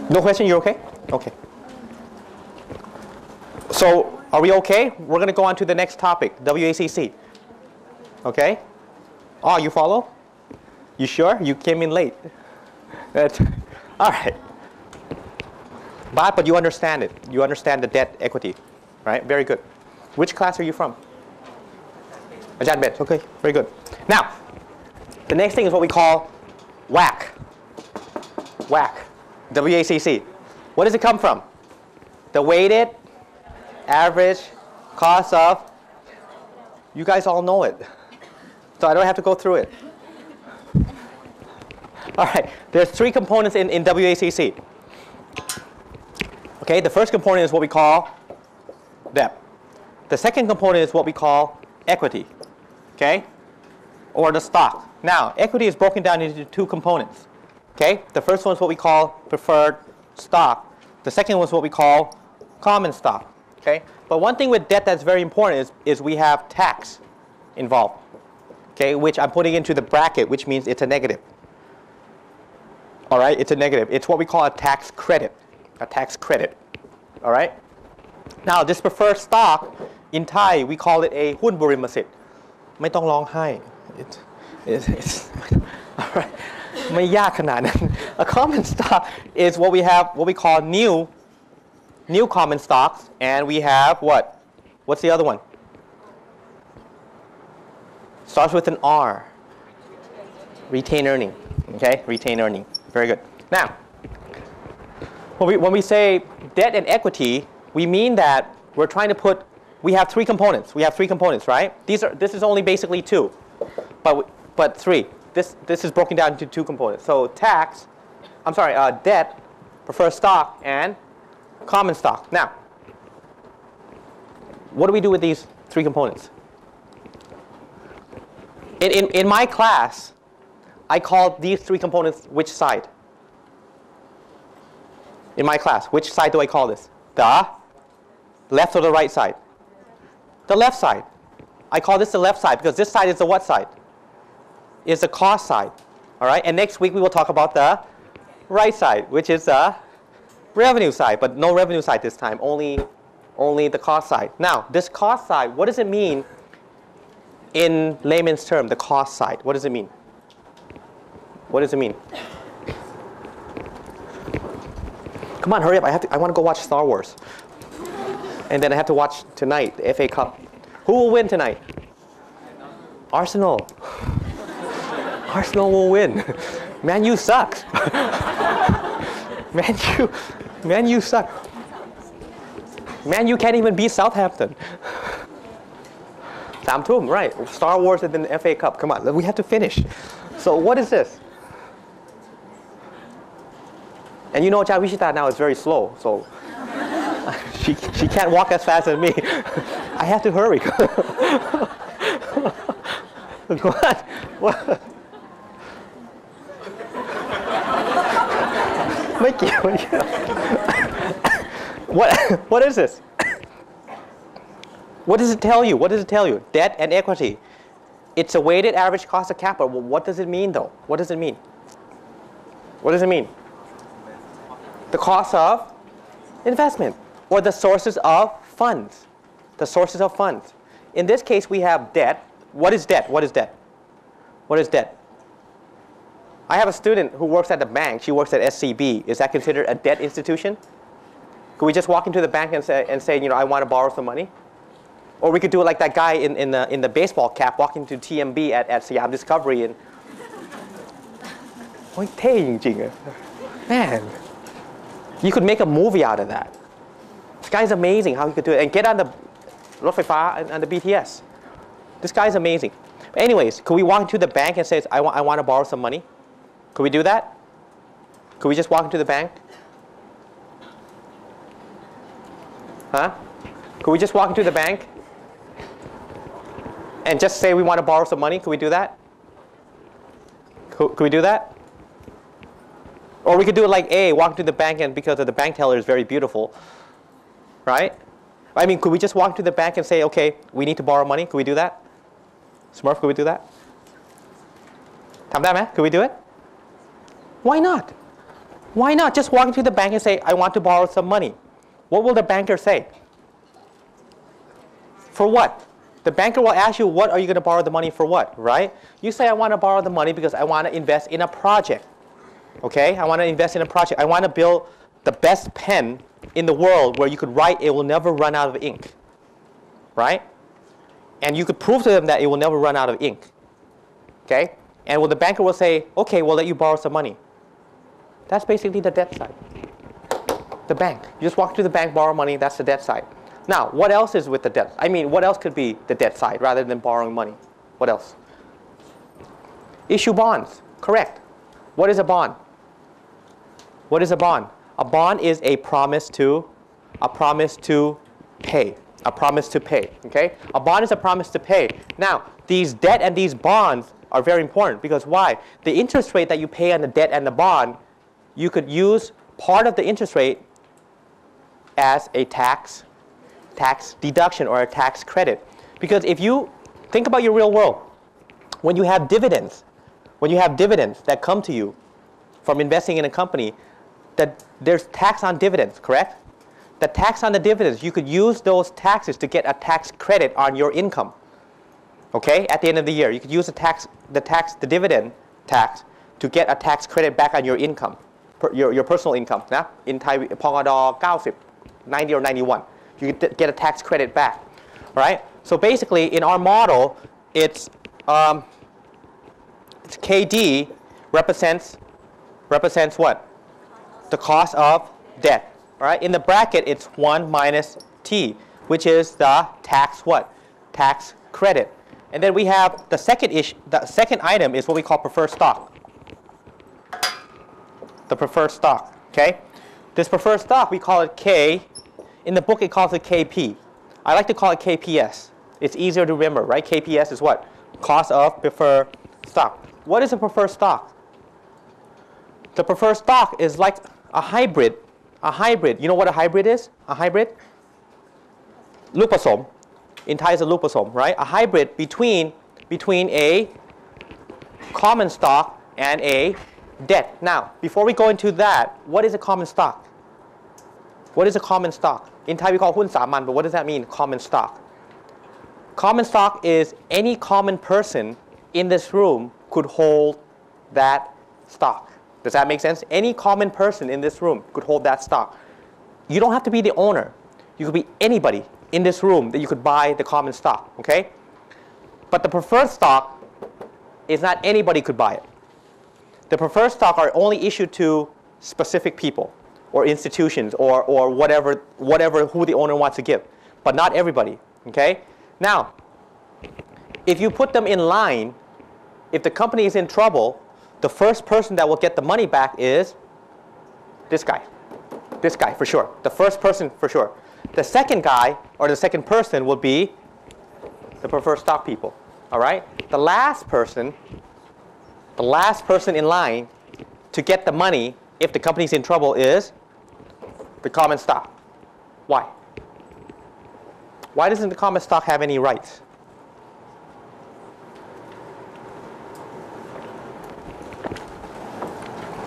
No question, you're okay? Okay. So, are we okay? We're going to go on to the next topic, WACC. Okay? Oh, you follow? You sure? You came in late. All right. But you understand it. You understand the debt equity, right? Very good. Which class are you from? Ajahn Bet. Okay, very good. Now, the next thing is what we call WACC. WACC. WACC. What does it come from? The weighted average cost of, you guys all know it. So I don't have to go through it. All right, there's three components in WACC. Okay, the first component is what we call debt. The second component is what we call equity, okay, or the stock. Now, equity is broken down into two components. Okay, the first one is what we call preferred stock. The second one is what we call common stock. Okay, but one thing with debt that's very important is we have tax involved. Okay, which I'm putting into the bracket, which means it's a negative. All right, it's a negative. It's what we call a tax credit. A tax credit. All right. Now, this preferred stock in Thai we call it a หุ้นบริมสิทธิ์ไม่ต้องร้องไห้ all right ไม่ยากขนาดนั้น A common stock is what we have, what we call new common stocks, and we have what? What's the other one? Starts with an R. Retained earning. Okay, retained earning. Very good. Now, when we say debt and equity, we mean that we're trying to put. We have three components. We have three components, right? This is only basically two, but three. This is broken down into two components. So debt, preferred stock, and common stock. Now, what do we do with these three components? In my class, I call these three components which side? In my class, which side do I call this? The left or the right side? The left side. I call this the left side because this side is the what side? Is the cost side. All right? And next week we will talk about the right side, which is the revenue side, but no revenue side this time, only the cost side. Now, this cost side, what does it mean in layman's term, the cost side? What does it mean? What does it mean? Come on, hurry up. I want to go watch Star Wars. And then I have to watch tonight, the FA Cup. Who will win tonight? Arsenal. Arsenal will win. Man U sucks. Man U suck. Man U can't even beat Southampton. 3 ทุ่ม right. Star Wars and then the FA Cup. Come on, we have to finish. So what is this? And you know Jai Vishita now is very slow, so she can't walk as fast as me. I have to hurry. What? ไม่เกี่ยว What is this? What does it tell you? What does it tell you? Debt and equity. It's a weighted average cost of capital. Well, what does it mean though? What does it mean? What does it mean? The cost of investment or the sources of funds. The sources of funds. In this case, we have debt. What is debt? What is debt? What is debt? I have a student who works at the bank. She works at SCB. Is that considered a debt institution? Could we just walk into the bank and say, you know, I want to borrow some money? Or we could do it like that guy in the baseball cap walking to TMB at Siam Discovery and โอ้ยเท่จริงๆ Man, you could make a movie out of that. This guy's amazing how he could do it and get on the รถไฟฟ้า and the BTS. This guy's amazing. But anyways, could we walk into the bank and say, I want to borrow some money? Could we do that? Could we just walk into the bank? Huh? Could we just walk into the bank and just say we want to borrow some money? Could we do that? Could we do that? Or we could do it like walk into the bank and because the bank teller is very beautiful, right? I mean, could we just walk into the bank and say, okay, we need to borrow money? Could we do that? Smurf, could we do that? ทำได้ไหม? Could we do it? Why not? Why not just walk into the bank and say, I want to borrow some money? What will the banker say? For what? The banker will ask you, what are you going to borrow the money for what, right? You say, I want to borrow the money because I want to invest in a project. Okay? I want to invest in a project. I want to build the best pen in the world where you could write, it will never run out of ink. Right? And you could prove to them that it will never run out of ink. Okay? And well, the banker will say, okay, we'll let you borrow some money. That's basically the debt side. The bank. You just walk to the bank, borrow money, that's the debt side. Now, what else is with the debt? I mean, what else could be the debt side rather than borrowing money? What else? Issue bonds. Correct. What is a bond? What is a bond? A bond is a promise to pay. A promise to pay. Okay? A bond is a promise to pay. Now, these debt and these bonds are very important because why? The interest rate that you pay on the debt and the bond, you could use part of the interest rate as a tax deduction or a tax credit. Because if you think about your real world, when you have dividends that come to you from investing in a company, that there's tax on dividends, correct? The tax on the dividends, you could use those taxes to get a tax credit on your income. Okay? At the end of the year, you could use the dividend tax to get a tax credit back on your income, your personal income นะ in Thai พงด90 90 or 91 you get a tax credit back. All right, so basically in our model it's KD represents what? The cost of debt. All right, in the bracket it's 1 minus T, which is the tax what? Tax credit. And then we have the second item is what we call preferred stock. The preferred stock, okay? This preferred stock, we call it K. In the book, it calls it KP. I like to call it KPS. It's easier to remember, right? KPS is what? Cost of preferred stock. What is a preferred stock? The preferred stock is like a hybrid. A hybrid. You know what a hybrid is? A hybrid? ลูกผสม In Thai is a ลูกผสม, right? A hybrid between a common stock and a debt. Now, before we go into that, what is a common stock? What is a common stock? In Thai we call หุ้นสามัญ but what does that mean? Common stock. Common stock is any common person in this room could hold that stock. Does that make sense? Any common person in this room could hold that stock. You don't have to be the owner. You could be anybody in this room that you could buy the common stock, okay? But the preferred stock is not anybody could buy it. The preferred stock are only issued to specific people or institutions or whatever who the owner wants to give, but not everybody, okay? Now, if you put them in line, if the company is in trouble, the first person that will get the money back is this guy. This guy for sure. The first person for sure. The second guy or the second person will be the preferred stock people. All right? The last person in line to get the money if the company's in trouble is the common stock. Why? Why doesn't the common stock have any rights?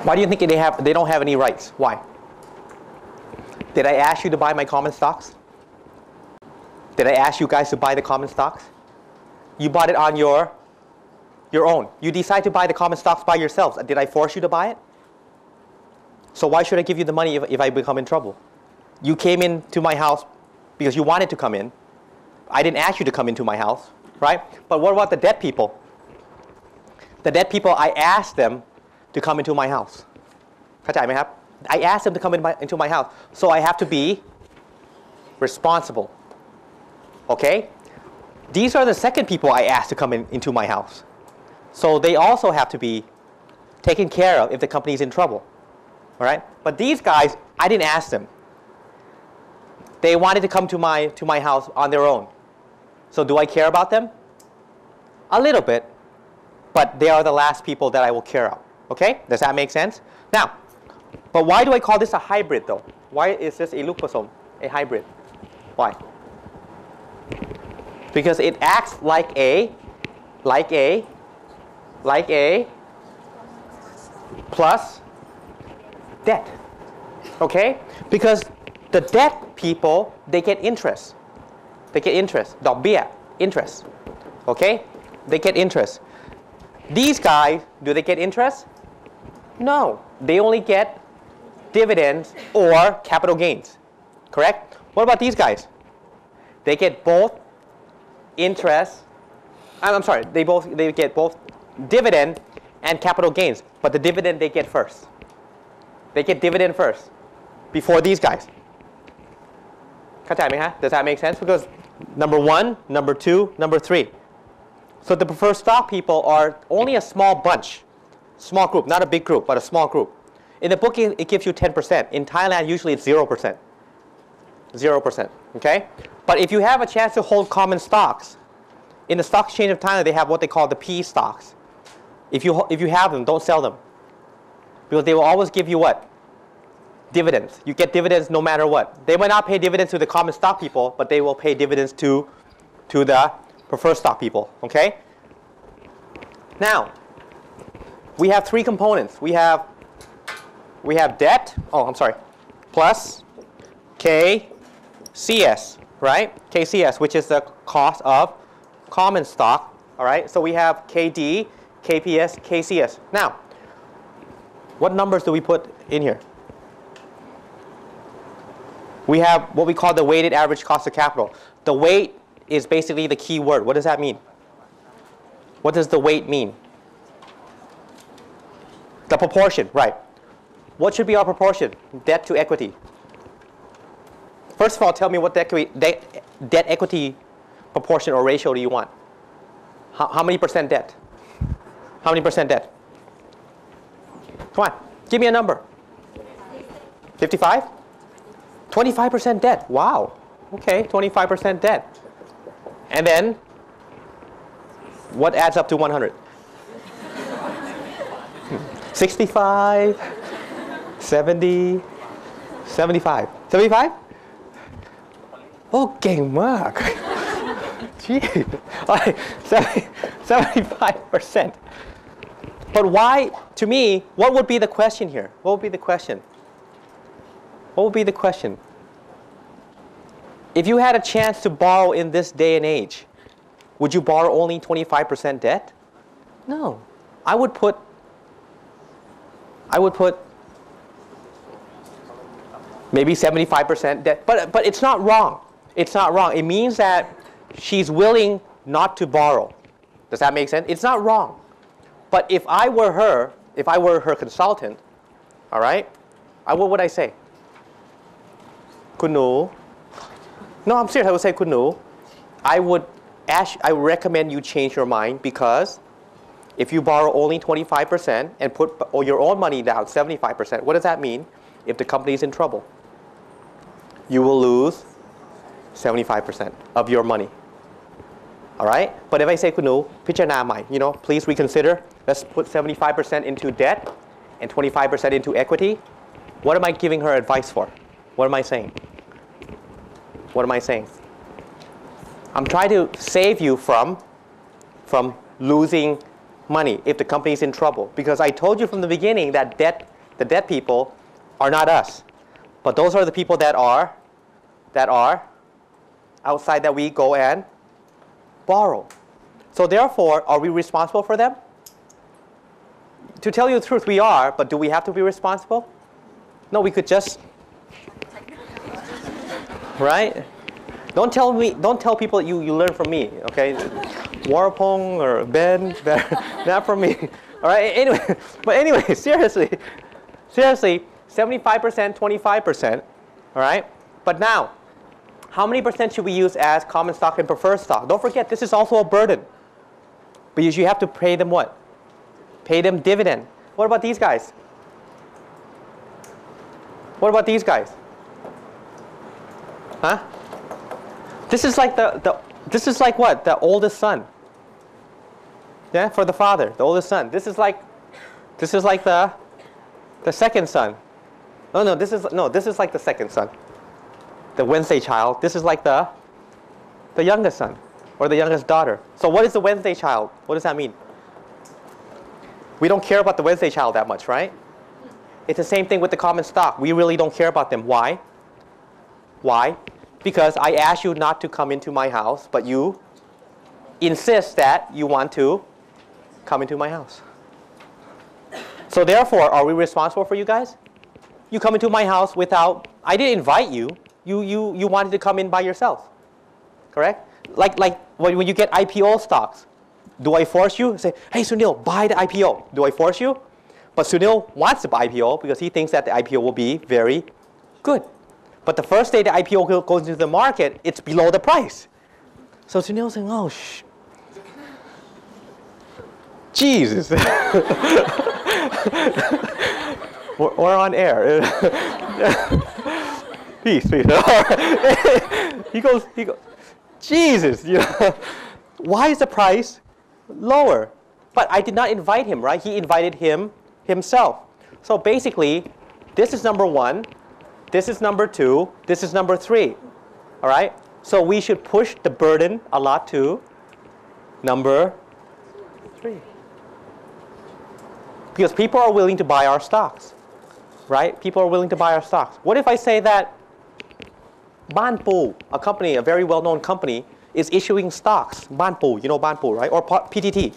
Why do you think they don't have any rights? Why? Did I ask you to buy my common stocks? Did I ask you guys to buy the common stocks? You bought it on your own. You decide to buy the common stocks by yourselves. Did I force you to buy it? So why should I give you the money if I become in trouble? You came into my house because you wanted to come in. I didn't ask you to come into my house, right? But what about the debt people? The debt people, I asked them to come into my house. เข้าใจไหมครับ I asked them to come into my house. So I have to be responsible. Okay? These are the second people I asked to come into my house. So they also have to be taken care of if the company is in trouble. All right? But these guys, I didn't ask them. They wanted to come to my house on their own. So do I care about them? A little bit. But they are the last people that I will care about. Okay? Does that make sense? Now, but why do I call this a hybrid though? Why is this a ลูกผสม a hybrid? Why? Because it acts like a plus debt. Okay? Because the debt people, they get interest. They get interest. ดอกเบี้ย interest. Okay? They get interest. These guys, do they get interest? No. They only get dividends or capital gains. Correct? What about these guys? They get both interest. I'm sorry. They get both dividend and capital gains. But the dividend they get first. They get dividend first before these guys. เข้าใจไหมฮะ Does that make sense? Because number 1, number 2, number 3. So the preferred stock people are only a small bunch. Small group, not a big group, but a small group. In the book, it gives you 10%. In Thailand, usually it's 0%. 0%, okay? But if you have a chance to hold common stocks, in the stock exchange of Thailand, they have what they call the P stocks. If you have them, don't sell them. Because they will always give you what? Dividends. You get dividends no matter what. They might not pay dividends to the common stock people, but they will pay dividends to the preferred stock people, okay? Now, we have 3 components. We have debt, plus KCS, right? KCS, which is the cost of common stock, all right? So we have KD, KPS, KCS. Now, What numbers do we put in here? We have what we call the weighted average cost of capital. The weight is basically the key word. What does that mean? What does the weight mean? The proportion, right. What should be our proportion? Debt to equity. First of all, tell me what debt equity proportion or ratio do you want? How many percent debt? How many percent debt? Come on, give me a number. 55? 25% debt. Wow. Okay, 25% debt. And then, what adds up to 100? 65, 70, 75. 75? Oh, เก่งมาก Gee. All right, 75%. But why, to me, what would be the question here? What would be the question? What would be the question? If you had a chance to borrow in this day and age, would you borrow only 25% debt? No. I would put maybe 75% debt. But it's not wrong. It's not wrong. It means that she's willing not to borrow. Does that make sense? It's not wrong. But if I were her consultant, all right, what would I say? คุณหนู No, I'm serious. I would say คุณหนู I recommend you change your mind because if you borrow only 25% and put your own money down 75%, what does that mean? If the company is in trouble, you will lose 75% of your money. All right? But if I say คุณหนู พิจารณาใหม่ please reconsider. Let's put 75% into debt and 25% into equity. What am I giving her advice for? What am I saying? What am I saying? I'm trying to save you from losing money if the company is in trouble. Because I told you from the beginning that the debt people are not us. But those are the people that are outside that we go and borrow. So therefore, are we responsible for them? To tell you the truth, we are, but do we have to be responsible? No, we could just, right? Don't tell people you learn from me, okay? Warapong or Ben, not from me. All right, anyway, seriously, 75%, 25%, all right? But now, how many percent should we use as common stock and preferred stock? Don't forget, this is also a burden. But you have to pay them what? Pay them dividend. What about these guys? What about these guys? Huh? This is like this is like what? The oldest son. Yeah, for the father, the oldest son. This is like the second son. No, this is like the second son. The Wednesday child. This is like the youngest son or the youngest daughter. So what is the Wednesday child? What does that mean? We don't care about the Wednesday child that much, right? It's the same thing with the common stock. We really don't care about them. Why? Why? Because I asked you not to come into my house, but you insist that you want to come into my house. So therefore, are we responsible for you guys? You come into my house without, I didn't invite you. You wanted to come in by yourself. Correct? Like when you get IPO stocks. Do I force you? Say, hey Sunil, buy the IPO. Do I force you? But Sunil wants to buy IPO because he thinks that the IPO will be very good. But the first day the IPO goes into the market, it's below the price. So Sunil's saying, oh, Jesus. We're on air. Peace. He goes, Jesus, why is the price lower? But I did not invite him, right? He invited himself. So basically, this is number one, this is number two, this is number three. All right? So we should push the burden a lot to number three. Because people are willing to buy our stocks. Right? People are willing to buy our stocks. What if I say that Banpu, a company, a very well-known company, is issuing stocks? Banpu, you know Banpu, right? Or PTT.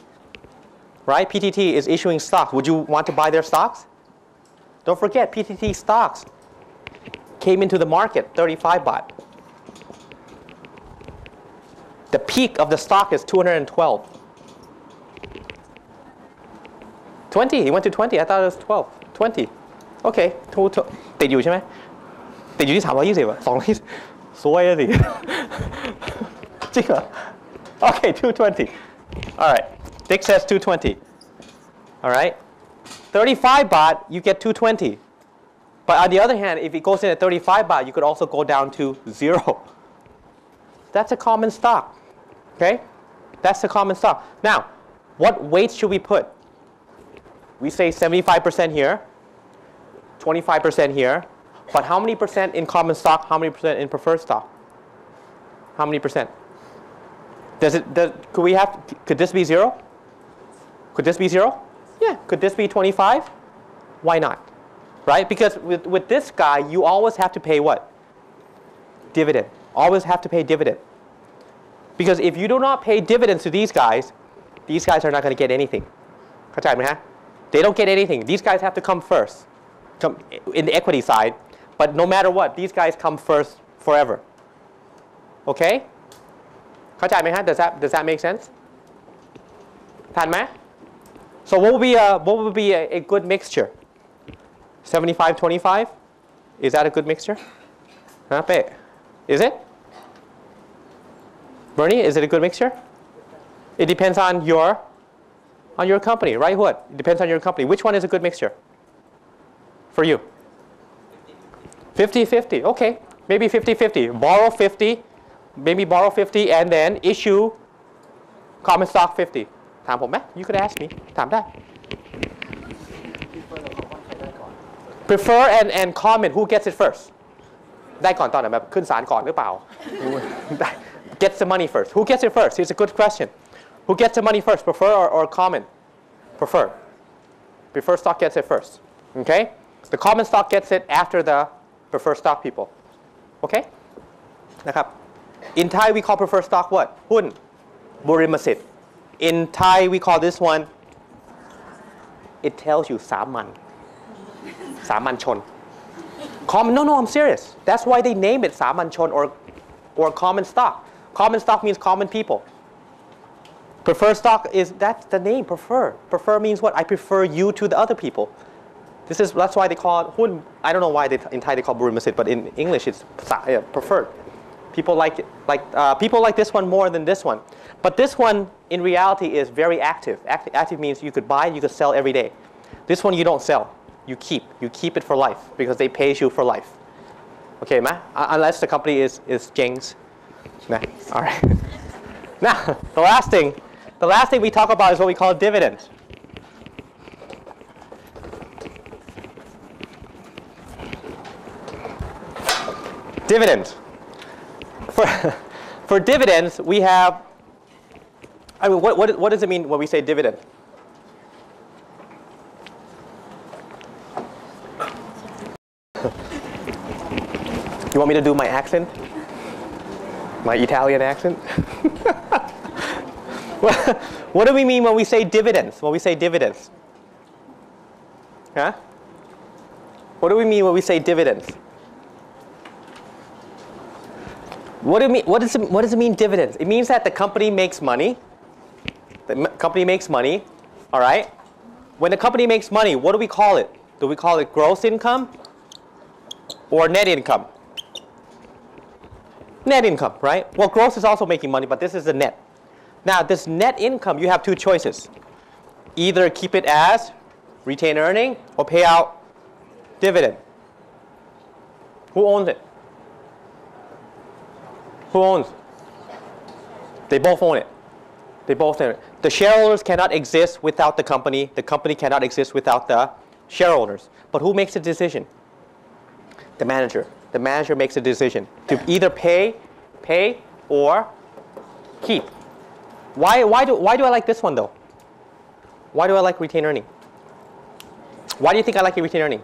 Right? PTT is issuing stocks. Would you want to buy their stocks? Don't forget, PTT stocks came into the market 35 baht. The peak of the stock is 212. 20, he went to 20. I thought it was 12. 20. Okay. ติดอยู่ใช่ไหมติดอยู่ที่320อ่ะ200สวยอะสิ จริงเหรอ Okay, 220. All right. Dick says 220. All right. 35 baht, you get 220. But on the other hand, if it goes in at 35 baht, you could also go down to 0. That's a common stock. Okay? That's a common stock. Now, what weights should we put? We say 75% here, 25% here. But how many percent in common stock? How many percent in preferred stock? How many percent? Could this be 0? Could this be 0? Yeah. Could this be 25? Why not? Right? Because with this guy, you always have to pay what? Dividend. Always have to pay dividend. Because if you do not pay dividends to these guys are not going to get anything. เข้าใจไหมฮะ They don't get anything. These guys have to come first. Come in the equity side. But no matter what, these guys come first forever. Okay? เข้าใจไหมฮะ Does that make sense? ทันไหม So what would be a good mixture? 75-25? Is that a good mixture? Huh, Pe? Is it? Bernie, is it a good mixture? It depends on your company, right? What? It depends on your company. Which one is a good mixture for you? 50-50. Okay. Maybe 50-50. Borrow 50. Maybe borrow 50 and then issue common stock 50. ถามผมไหม You could ask me. ถามได้ Prefer and comment. Who gets it first? ได้ก่อนตอนไหนแบบขึ้นศาลก่อนหรือเปล่า Gets the money first. Who gets it first? It's a good question. Who gets the money first? Prefer or comment? Prefer. Preferred stock gets it first. Okay? The common stock gets it after the preferred stock people. Okay? นะครับ In Thai we call preferred stock what? หุ้น บุริมสิทธิ์ In Thai we call this one, it tells you สามัญชน Common, no, I'm serious. That's why they name it สามัญชน or common stock. Common stock means common people. Preferred stock that's the name, prefer. Prefer means what? I prefer you to the other people. That's why they call it หุ้น I don't know why in Thai they call บุริมสิทธิ์ but in English it's preferred. People people like this one more than this one. But this one in reality is very active. Active means you could buy, you could sell every day. This one you don't sell. You keep it for life because they pay you for life. Okay, ma? Unless the company is Jengs. Nah. All right. Now, the last thing we talk about is what we call dividend. Dividend. For dividends, we have. I mean, what does it mean when we say dividend? You want me to do my accent? My Italian accent? What do we mean when we say dividends? When we say dividends? Huh? What do we mean when we say dividends? What does it mean dividends? It means that the company makes money. The company makes money, all right? When the company makes money, what do we call it? Do we call it gross income or net income? Net income, right? Well, gross is also making money, but this is the net. Now, this net income, you have two choices. Either keep it as retained earning or pay out dividend. Who owns it? Who owns? They both own it. They both own it. The shareholders cannot exist without the company. The company cannot exist without the shareholders. But who makes the decision? The manager. The manager makes a decision to either pay or keep. Why do I like this one though? Why do I like retained earning? Why do you think I like retained earning?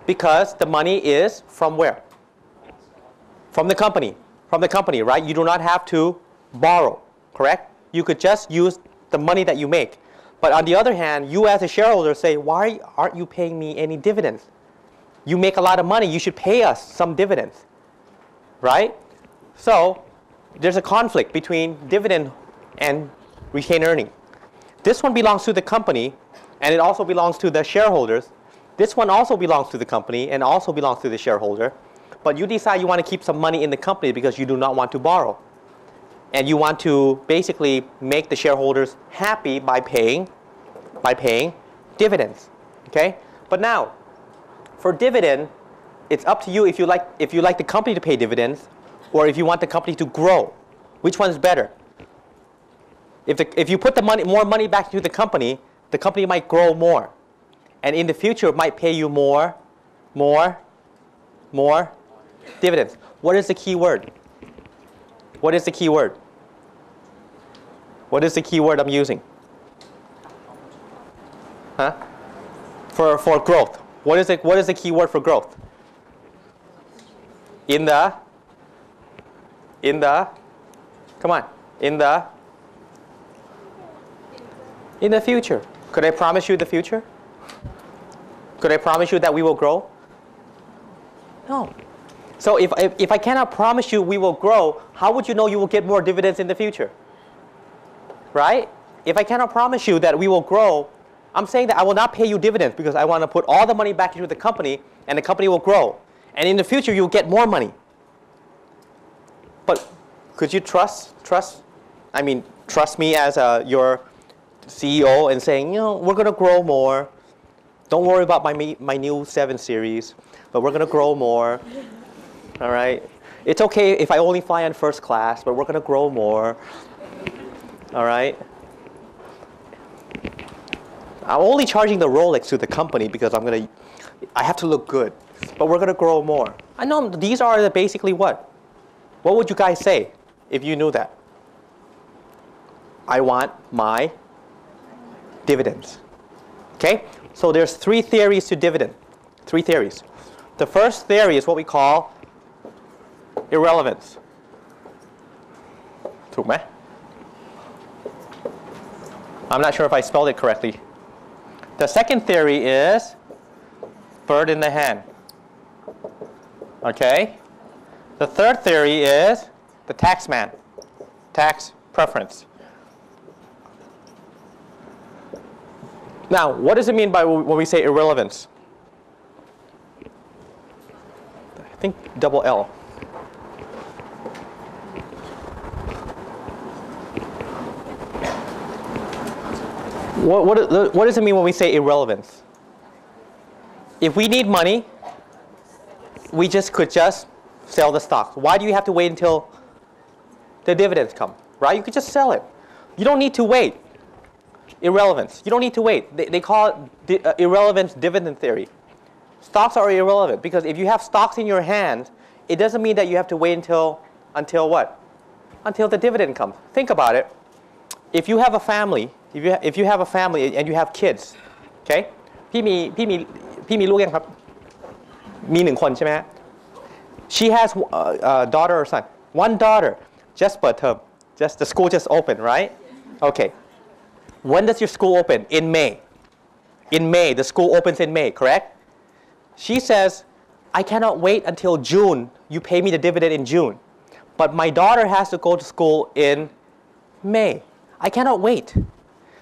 Because the money is from where? From the company. From the company, right? You do not have to borrow, correct? You could just use the money that you make. But on the other hand, you as a shareholder say, why aren't you paying me any dividends? you make a lot of money, you should pay us some dividends, right? So there's a conflict between dividend and retained earning. This one belongs to the company, and it also belongs to the shareholders. This one also belongs to the company and also belongs to the shareholder. But you decide you want to keep some money in the company because you do not want to borrow. And you want to basically make the shareholders happy by paying dividends. Okay? But now, for dividend, it's up to you if you like the company to pay dividends or if you want the company to grow. Which one's better? If you put more money back into the company might grow more. And in the future, it might pay you more dividends. What is the key word? What is the key word? What is the key word I'm using? Huh? For growth. What is the key word for growth? In the future. Could I promise you the future? Could I promise you that we will grow? No. So if I cannot promise you we will grow, how would you know you will get more dividends in the future? Right? If I cannot promise you that we will grow, I'm saying that I will not pay you dividends because I want to put all the money back into the company and the company will grow. And in the future, you'll get more money. But could you trust me as your CEO and saying, we're going to grow more. Don't worry about my new 7 Series, but we're going to grow more. All right? It's okay if I only fly in first class, but we're going to grow more. All right? I'm only charging the Rolex to the company because I have to look good, but we're going to grow more. I know these are basically what? What would you guys say if you knew that? I want my dividends. Okay? So there's 3 theories to dividend. 3 theories. The first theory is what we call irrelevance. ถูกไหม? I'm not sure if I spelled it correctly. The second theory is bird in the hand. Okay? The third theory is the tax man. Tax preference. Now, what does it mean by when we say irrelevance? I think double L. What does it mean when we say irrelevance? If we need money, we could just sell the stocks. Why do you have to wait until the dividends come? Right? You could just sell it. You don't need to wait. Irrelevance. You don't need to wait. They call it irrelevance dividend theory. Stocks are irrelevant because if you have stocks in your hands, it doesn't mean that you have to wait until what? Until the dividend comes. Think about it. If you have a family, if you have a family and you have kids, okay? พี่มีลูกยังครับมี1 คนใช่ไหมฮะ She has a daughter or son. One daughter. Just ปิดเทอม. Just the school just opened, right? Okay. When does your school open? In May. In May. The school opens in May, correct? She says, I cannot wait until June. You pay me the dividend in June. But my daughter has to go to school in May. I cannot wait.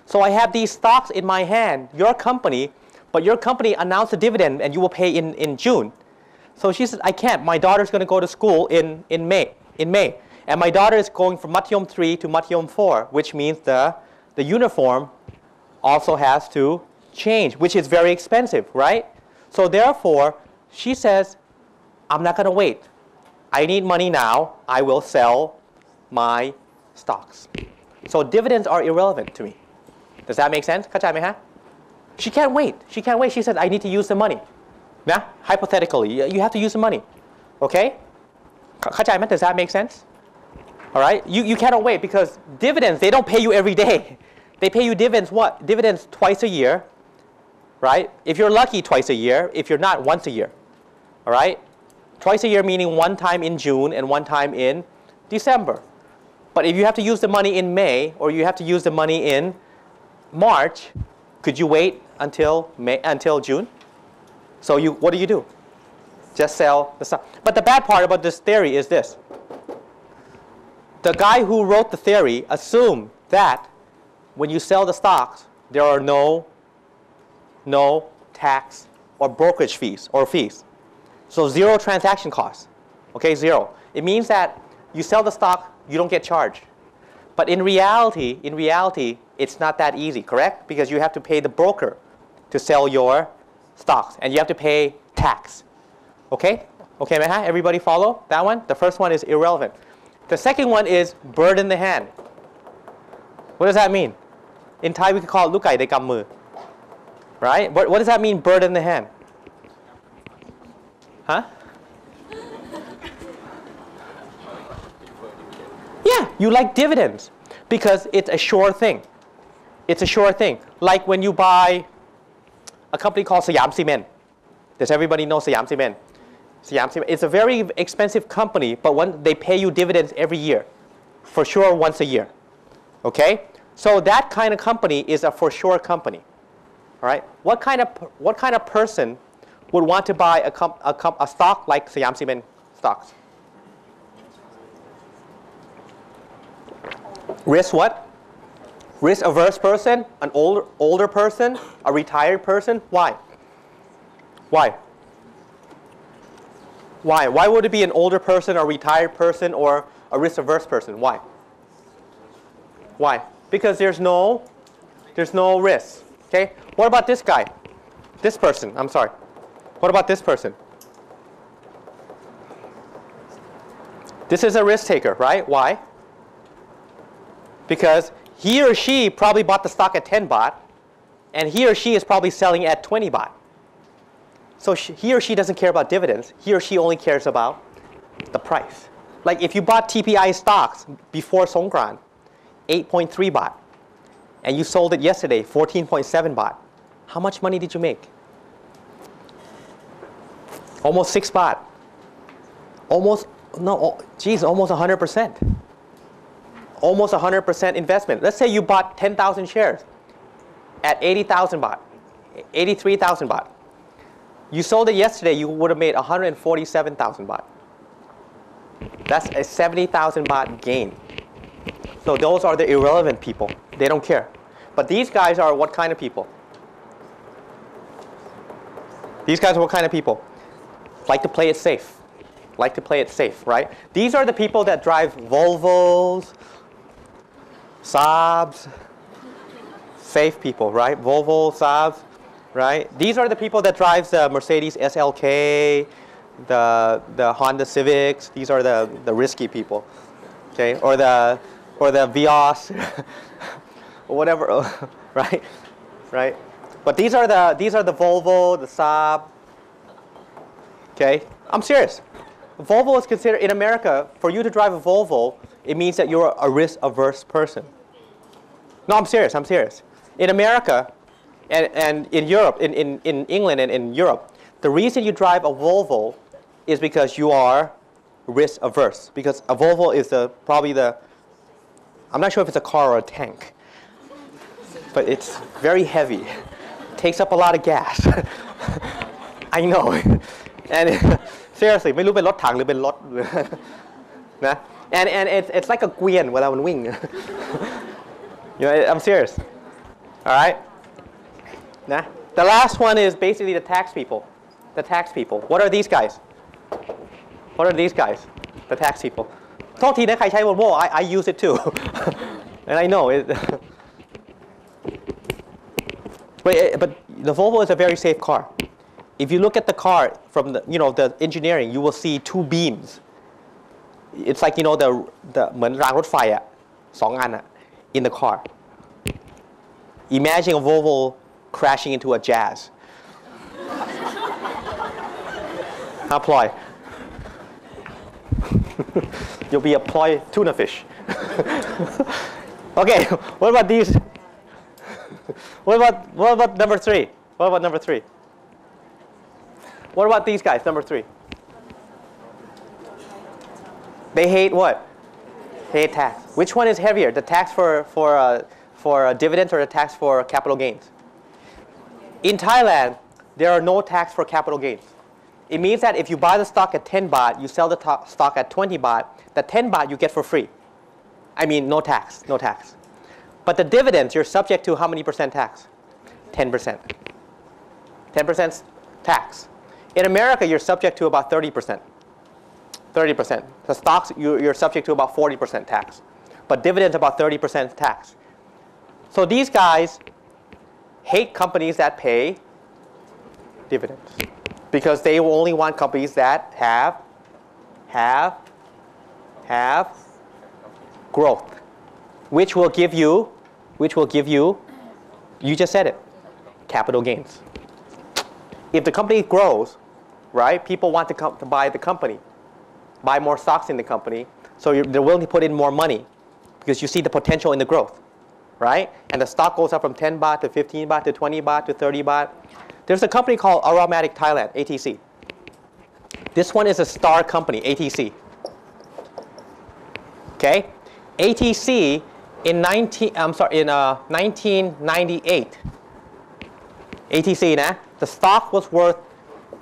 So I have these stocks in my hand, your company, but your company announced a dividend and you will pay in June. So she says, I can't. My daughter's going to go to school in May. And my daughter is going from Mathyom 3 to Mathyom 4, which means the uniform also has to change, which is very expensive, right? So therefore, she says, I'm not going to wait. I need money now. I will sell my stocks. So dividends are irrelevant to me. Does that make sense? เข้าใจไหมฮะ? She can't wait. She said, I need to use the money. Yeah? Hypothetically, you have to use the money. Okay? เข้าใจไหม? Does that make sense? All right? You cannot wait because dividends, they don't pay you every day. They pay you dividends what? Dividends twice a year. Right? If you're lucky, twice a year. If you're not, once a year. All right? Twice a year meaning one time in June and one time in December. But if you have to use the money in May or you have to use the money in March, could you wait until June? So what do? Just sell the stock. But the bad part about this theory is this. The guy who wrote the theory assumed that when you sell the stocks, there are no tax or brokerage fees or fees. So zero transaction costs. Okay, zero. It means that you sell the stock, you don't get charged. But in reality, it's not that easy, correct? Because you have to pay the broker to sell your stocks, and you have to pay tax. Okay? Okay, Meha? Everybody follow that one? The first one is irrelevant. The second one is bird in the hand. What does that mean? In Thai, we could call it lukai de kamมือ. Right? What does that mean, bird in the hand? Huh? Yeah, you like dividends because it's a sure thing. It's a sure thing. Like when you buy a company called Siam Cement. Does everybody know Siam Cement? Siam Cement. It's a very expensive company, but they pay you dividends every year. For sure, once a year. Okay? So that kind of company is a for sure company. All right? What kind of person would want to buy a stock like Siam Cement stocks? Risk what? Risk averse person, an older person, a retired person. Why? Why? Why? Why would it be an older person, a retired person, or a risk averse person? Why? Why? Because there's no risk. Okay? What about this guy? This person, I'm sorry. What about this person? This is a risk taker, right? Why? Because he or she probably bought the stock at 10 baht, and he or she is probably selling at 20 baht. So he or she doesn't care about dividends. He or she only cares about the price. Like if you bought TPI stocks before Songkran, 8.3 baht, and you sold it yesterday, 14.7 baht, how much money did you make? Almost 6 baht. Almost 100%. Almost 100% investment. Let's say you bought 10,000 shares at 80,000 baht, 83,000 baht. You sold it yesterday, you would have made 147,000 baht. That's a 70,000 baht gain. So those are the irrelevant people. They don't care. But these guys are what kind of people? These guys are what kind of people? Like to play it safe. Like to play it safe, right? These are the people that drive Volvos, Saabs, safe people, right? Volvo, Saabs, right? These are the people that drives the Mercedes SLK, the Honda Civics. These are the risky people, okay? Or the Vios, or whatever, right? Right? But these are the Volvo, the Saab. Okay? I'm serious. Volvo is considered, in America, for you to drive a Volvo, it means that you're a risk-averse person. No, I'm serious. I'm serious. In America and in Europe, in England and in Europe, the reason you drive a Volvo is because you are risk-averse. Because a Volvo is probably I'm not sure if it's a car or a tank, but it's very heavy. It takes up a lot of gas. I know. And seriously, ไม่รู้เป็นรถถังหรือเป็นรถ นะ and it's like a เกวียน เวลามันวิ่ง You know, I'm serious. All right? Nah. The last one is basically the tax people. The tax people. What are these guys? What are these guys? The tax people. โทษทีนะใครใช้ Volvo I use it too. And I know it. But the Volvo is a very safe car. If you look at the car from the engineering, you will see two beams. It's like the เหมือนรางรถไฟอ่ะ2 อันอ่ะ in the car. Imagine a Volvo crashing into a Jazz. How ploy? You'll be a ploy tuna fish. Okay, what about these? What about number 3? What about number 3? What about these guys, number 3? They hate what? They hate tax. Which one is heavier, the tax for dividends or the tax for capital gains? In Thailand, there are no tax for capital gains. It means that if you buy the stock at 10 baht, you sell the stock at 20 baht, the 10 baht you get for free. I mean, no tax, no tax. But the dividends, you're subject to how many percent tax? 10%. 10% tax. In America, you're subject to about 30%. 30%. The stocks, you're subject to about 40% tax. But dividends, about 30% tax. So these guys hate companies that pay dividends because they only want companies that have growth, which will give you, you just said it, capital gains. If the company grows, right, people want to come to buy the company, buy more stocks in the company, so they're willing to put in more money because you see the potential in the growth, right? And the stock goes up from 10 baht to 15 baht to 20 baht to 30 baht. There's a company called Aromatic Thailand, ATC. This one is a star company, ATC. Okay? ATC in 1998, ATC, nah, the stock was worth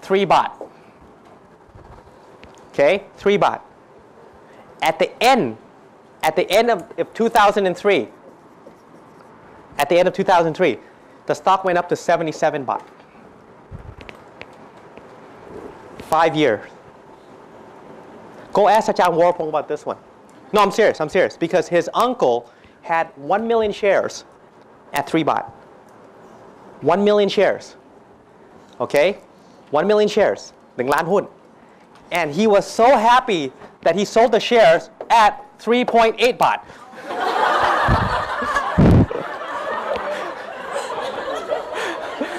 3 baht. Okay? 3 baht. At the end of 2003, the stock went up to 77 baht. 5 years. Go ask Ajahn Warpong about this one. No, I'm serious. Because his uncle had 1 million shares at 3 baht. 1 million shares. Okay? 1 million shares. 1 ล้านหุ้น. And he was so happy that he sold the shares at 3.8 baht.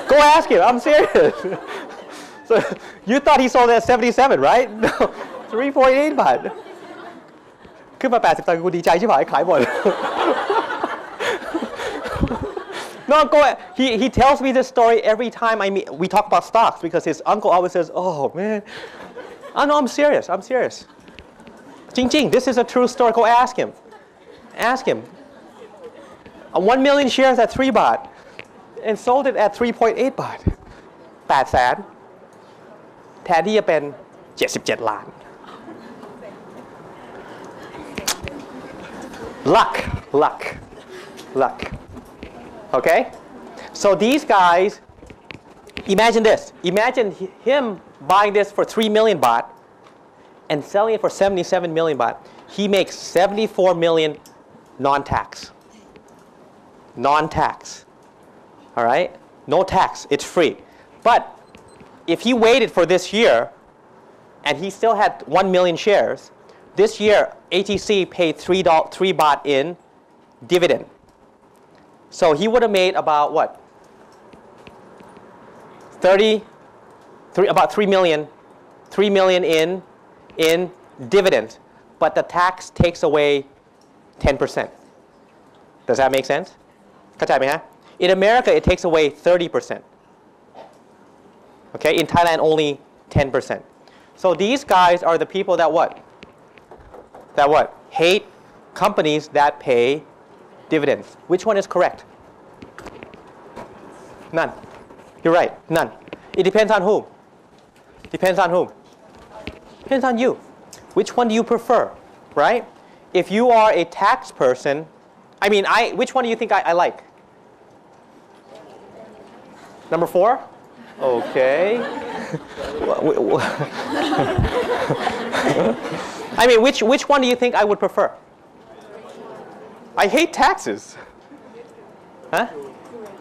Go ask him. I'm serious. So you thought he sold it at 77, right? No, 3.8 baht. ขึ้นมา80 ตังค์กูดีใจชิบหายขายหมด No, go ahead. He tells me this story every time we talk about stocks because his uncle always says, "Oh man." Oh no, I'm serious. จริง this is a true story. Go ask him. Ask him. 1 million shares at 3 baht and sold it at 3.8 baht. 8 แสนแทนที่จะเป็น77 ล้าน Luck. Okay? So these guys, imagine this. Imagine him buying this for 3 million baht and selling it for 77 million baht. He makes 74 million non-tax. Non-tax. All right? No tax. It's free. But if he waited for this year and he still had 1 million shares, this year ATC paid 3 baht in dividend. So he would have made about what? About 3 million in dividends. But the tax takes away 10%. Does that make sense? เข้าใจไหมฮะ? In America, it takes away 30%. Okay, in Thailand, only 10%. So these guys are the people that what? Hate companies that pay dividends. Which one is correct? None. You're right, none. It depends on whom. Depends on whom? Depends on you. Which one do you prefer, right? If you are a tax person, which one do you think I like? Number 4? Okay. Which one do you think I would prefer? I hate taxes. Huh?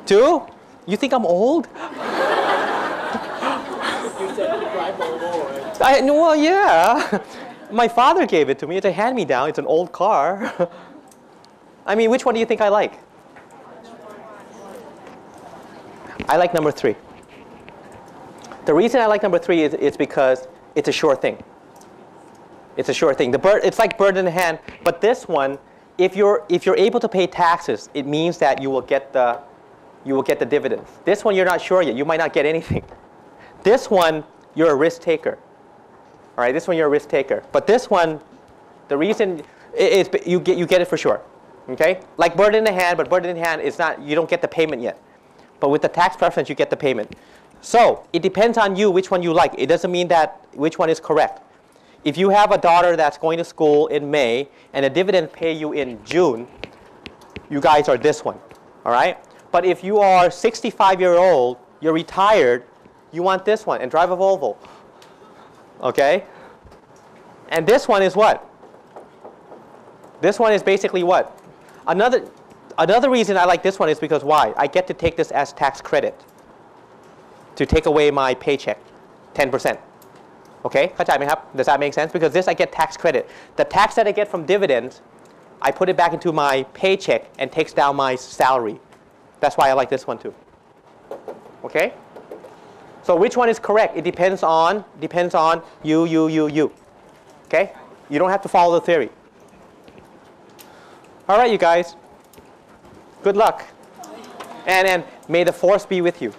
2? You think I'm old? Well, yeah. My father gave it to me. It's a hand-me-down. It's an old car. Which one do you think I like? I like number 3. The reason I like number 3 is because it's a sure thing. It's a sure thing. It's like bird in the hand. But this one, if you're able to pay taxes, it means that you will get the dividends. This one, you're not sure yet. You might not get anything. This one, you're a risk taker. All right, this one, you're a risk taker. But this one, the reason is you get it for sure. Okay? Like bird in the hand, but bird in the hand is not, you don't get the payment yet. But with the tax preference, you get the payment. So it depends on you which one you like. It doesn't mean that which one is correct. If you have a daughter that's going to school in May and a dividend pay you in June, you guys are this one, all right? But if you are 65-year-old, you're retired, you want this one and drive a Volvo, okay? And this one is what? This one is basically what? Another reason I like this one is because why? I get to take this as tax credit to take away my paycheck, 10%. Okay, เข้าใจไหมครับ? Does that make sense? Because this I get tax credit. The tax that I get from dividends, I put it back into my paycheck and takes down my salary. That's why I like this one too. Okay? So which one is correct? It depends on you. Okay? You don't have to follow the theory. All right, you guys. Good luck. And may the force be with you.